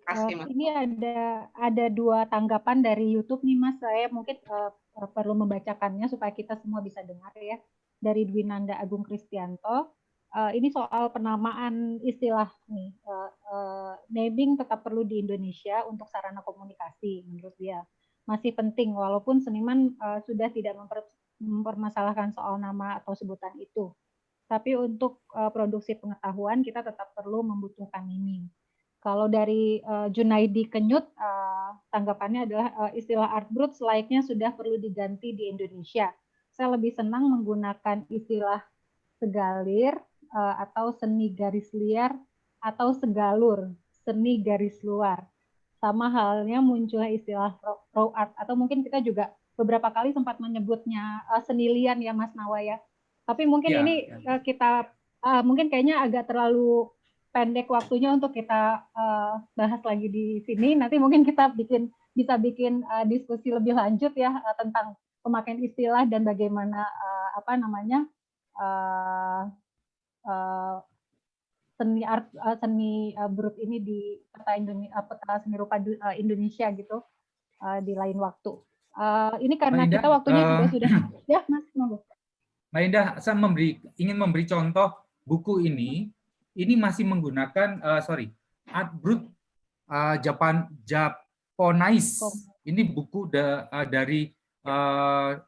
Speaker 7: ini ada dua tanggapan dari YouTube nih Mas. Saya mungkin perlu membacakannya supaya kita semua bisa dengar ya. Dari Dwinanda Agung Kristianto. Ini soal penamaan istilah nih. Naming tetap perlu di Indonesia untuk sarana komunikasi menurut dia. Masih penting walaupun seniman sudah tidak mempermasalahkan soal nama atau sebutan itu. Tapi untuk produksi pengetahuan kita tetap perlu membutuhkan naming. Kalau dari Junaidi Kenyut, tanggapannya adalah istilah art brut selayaknya sudah perlu diganti di Indonesia. Saya lebih senang menggunakan istilah segalir atau seni garis liar atau segalur, seni garis luar. Sama halnya munculnya istilah raw art, atau mungkin kita juga beberapa kali sempat menyebutnya seni lian ya Mas Nawa ya. Tapi mungkin ini kita mungkin kayaknya agak terlalu pendek waktunya untuk kita bahas lagi di sini. Nanti mungkin kita bisa bikin diskusi lebih lanjut ya tentang pemakaian istilah dan bagaimana seni brut ini di peta seni rupa Indonesia gitu di lain waktu. Ini karena kita waktunya juga sudah ya Mas, monggo.
Speaker 5: Mbak Indah, saya ingin memberi contoh buku ini. Ini masih menggunakan art brut Japanese. Ini buku dari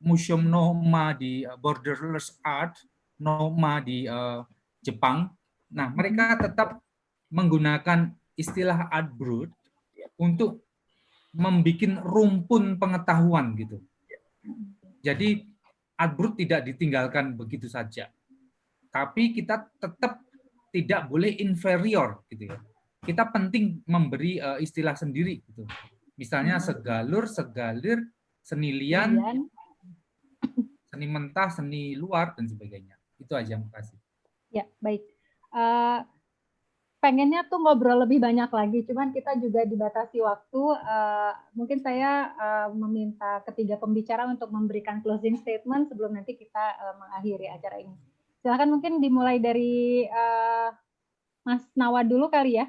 Speaker 5: Museum Noma di Borderless Art Noma di Jepang. Nah, mereka tetap menggunakan istilah art brut untuk membuat rumpun pengetahuan gitu. Jadi art brut tidak ditinggalkan begitu saja. Tapi kita tetap tidak boleh inferior gitu ya. Kita penting memberi istilah sendiri gitu. Misalnya segalur, segalir, seni lian, seni mentah, seni luar, dan sebagainya. Itu aja, makasih.
Speaker 7: Ya, baik. Pengennya tuh ngobrol lebih banyak lagi, cuman kita juga dibatasi waktu. Mungkin saya meminta ketiga pembicara untuk memberikan closing statement sebelum nanti kita mengakhiri acara ini. Silakan mungkin dimulai dari Mas Nawa dulu kali ya.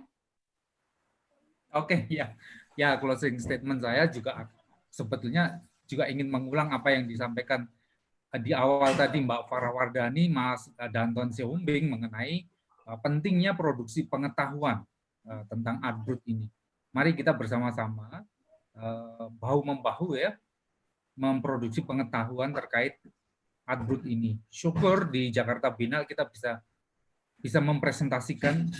Speaker 5: Oke, ya closing statement saya juga sebetulnya juga ingin mengulang apa yang disampaikan di awal tadi Mbak Farah Wardani, Mas Danton Sihombing mengenai pentingnya produksi pengetahuan tentang Artbrut ini. Mari kita bersama-sama bahu-membahu ya memproduksi pengetahuan terkait Artbrut ini. Syukur di Jakarta Biennale kita bisa mempresentasikan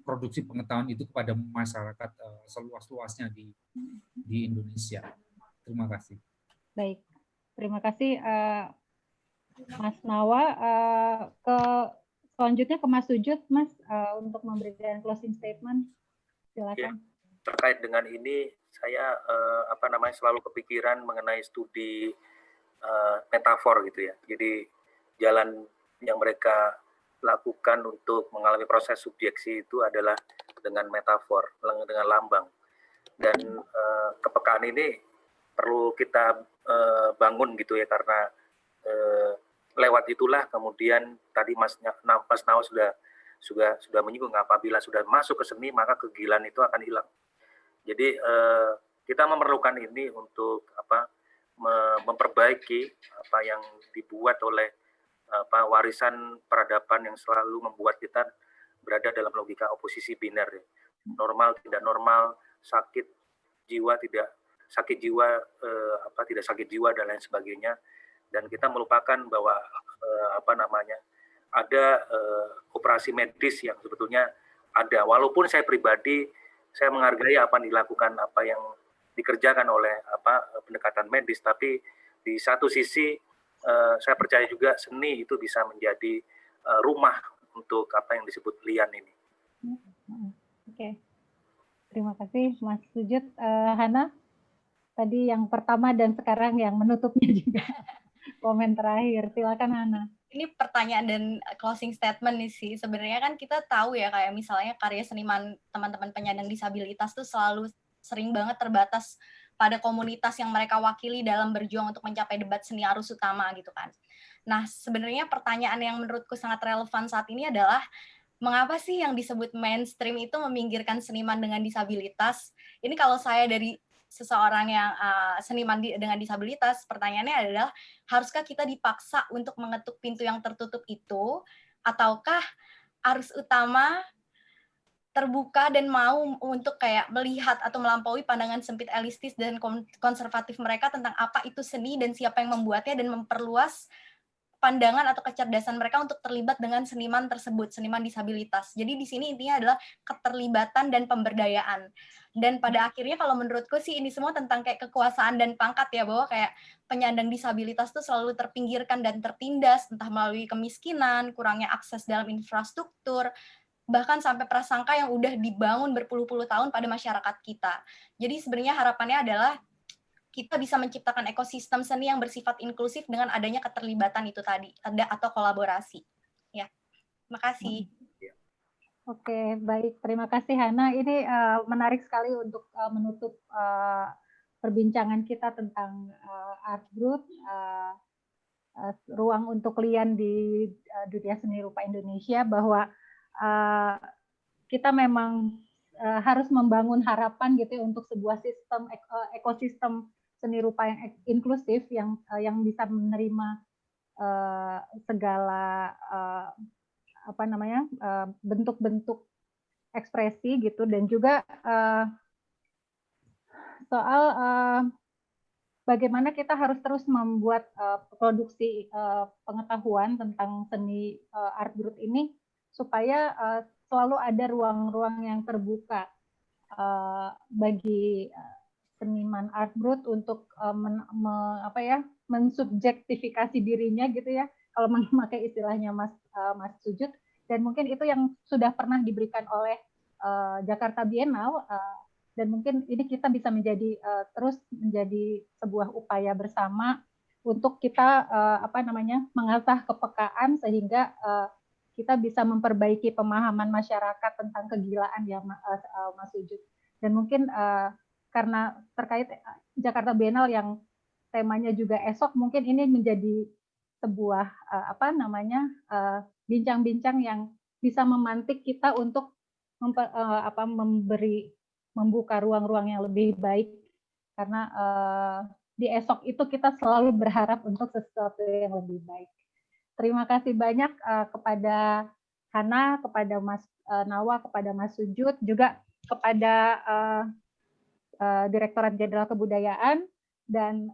Speaker 5: produksi pengetahuan itu kepada masyarakat seluas-luasnya di Indonesia. Terima kasih.
Speaker 7: Baik, terima kasih Mas Nawa. Selanjutnya ke Mas Sujud, Mas, untuk memberikan closing statement. Silakan.
Speaker 4: Ya, terkait dengan ini, saya selalu kepikiran mengenai studi metafor gitu ya. Jadi jalan yang mereka lakukan untuk mengalami proses subjeksi itu adalah dengan metafor, dengan lambang. Dan kepekaan ini perlu kita bangun gitu ya, karena lewat itulah kemudian tadi Mas Nawa sudah menyinggung, apabila sudah masuk ke seni maka kegilaan itu akan hilang. Jadi kita memerlukan ini untuk memperbaiki apa yang dibuat oleh warisan peradaban yang selalu membuat kita berada dalam logika oposisi biner, normal tidak normal, sakit jiwa tidak sakit jiwa, tidak sakit jiwa dan lain sebagainya. Dan kita melupakan bahwa ada operasi medis yang sebetulnya ada. Walaupun saya pribadi saya menghargai apa yang dilakukan, apa yang dikerjakan oleh pendekatan medis, tapi di satu sisi saya percaya juga seni itu bisa menjadi rumah untuk apa yang disebut lian ini.
Speaker 7: Oke, terima kasih Mas Sujud. Hana, tadi yang pertama dan sekarang yang menutupnya juga. Komen terakhir, silakan Hana.
Speaker 3: Ini pertanyaan dan closing statement nih sih. Sebenarnya kan kita tahu ya, kayak misalnya karya seniman teman-teman penyandang disabilitas tuh selalu sering banget terbatas pada komunitas yang mereka wakili dalam berjuang untuk mencapai debat seni arus utama gitu kan. Nah, sebenarnya pertanyaan yang menurutku sangat relevan saat ini adalah mengapa sih yang disebut mainstream itu meminggirkan seniman dengan disabilitas? Ini kalau saya dari seseorang yang seniman dengan disabilitas, pertanyaannya adalah, haruskah kita dipaksa untuk mengetuk pintu yang tertutup itu, ataukah arus utama terbuka dan mau untuk kayak melihat atau melampaui pandangan sempit elitis dan konservatif mereka tentang apa itu seni dan siapa yang membuatnya, dan memperluas pandangan atau kecerdasan mereka untuk terlibat dengan seniman tersebut, seniman disabilitas. Jadi di sini intinya adalah keterlibatan dan pemberdayaan. Dan pada akhirnya kalau menurutku sih ini semua tentang kayak kekuasaan dan pangkat ya, bahwa kayak penyandang disabilitas tuh selalu terpinggirkan dan tertindas, entah melalui kemiskinan, kurangnya akses dalam infrastruktur, bahkan sampai prasangka yang udah dibangun berpuluh-puluh tahun pada masyarakat kita. Jadi sebenarnya harapannya adalah kita bisa menciptakan ekosistem seni yang bersifat inklusif dengan adanya keterlibatan itu tadi, atau kolaborasi. Ya, makasih.
Speaker 7: Oke, baik. Terima kasih Hana. Ini menarik sekali untuk menutup perbincangan kita tentang Artbrut, ruang untuk lian di dunia seni rupa Indonesia, bahwa kita memang harus membangun harapan gitu untuk sebuah sistem ekosistem seni rupa yang inklusif yang bisa menerima segala bentuk-bentuk ekspresi gitu, dan juga soal bagaimana kita harus terus membuat produksi pengetahuan tentang seni Artbrut ini supaya selalu ada ruang-ruang yang terbuka bagi seniman Artbrut untuk mensubjektifikasi dirinya gitu ya, kalau memakai istilahnya Mas Sujud. Dan mungkin itu yang sudah pernah diberikan oleh Jakarta Biennale, dan mungkin ini kita bisa terus menjadi sebuah upaya bersama untuk kita mengasah kepekaan sehingga kita bisa memperbaiki pemahaman masyarakat tentang kegilaan ya Mas Ujud. Dan mungkin karena terkait Jakarta Biennale yang temanya juga esok, mungkin ini menjadi sebuah bincang-bincang yang bisa memantik kita untuk membuka ruang-ruang yang lebih baik, karena di esok itu kita selalu berharap untuk sesuatu yang lebih baik. Terima kasih banyak kepada Hana, kepada Mas Nawa, kepada Mas Sujud, juga kepada Direktorat Jenderal Kebudayaan dan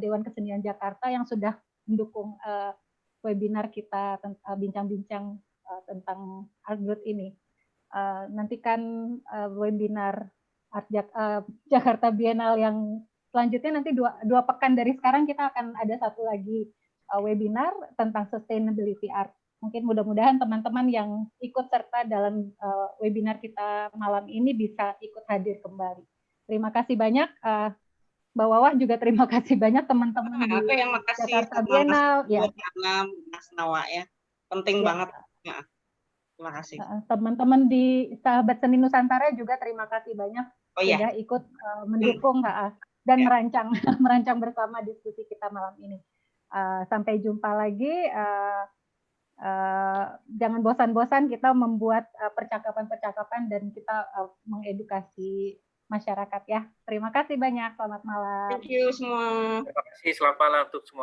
Speaker 7: Dewan Kesenian Jakarta yang sudah mendukung webinar kita bincang-bincang tentang Art Growth ini. Nantikan webinar Jakarta Biennale yang selanjutnya, nanti dua pekan dari sekarang kita akan ada satu lagi webinar tentang sustainability art. Mungkin mudah-mudahan teman-teman yang ikut serta dalam webinar kita malam ini bisa ikut hadir kembali. Terima kasih banyak. Mbak Wawah juga terima kasih banyak teman-teman di
Speaker 1: yang makasih
Speaker 7: Jakarta Biennale. Ya.
Speaker 1: Mas Nawa ya. Penting banget. Ya. Terima kasih.
Speaker 7: Teman-teman di Sahabat Seni Nusantara juga terima kasih banyak sudah ikut mendukung dan merancang bersama diskusi kita malam ini. Sampai jumpa lagi. Jangan bosan-bosan kita membuat percakapan-percakapan dan kita mengedukasi masyarakat ya. Terima kasih banyak. Selamat malam.
Speaker 1: Thank you semua.
Speaker 4: Terima kasih. Selamat malam untuk semua.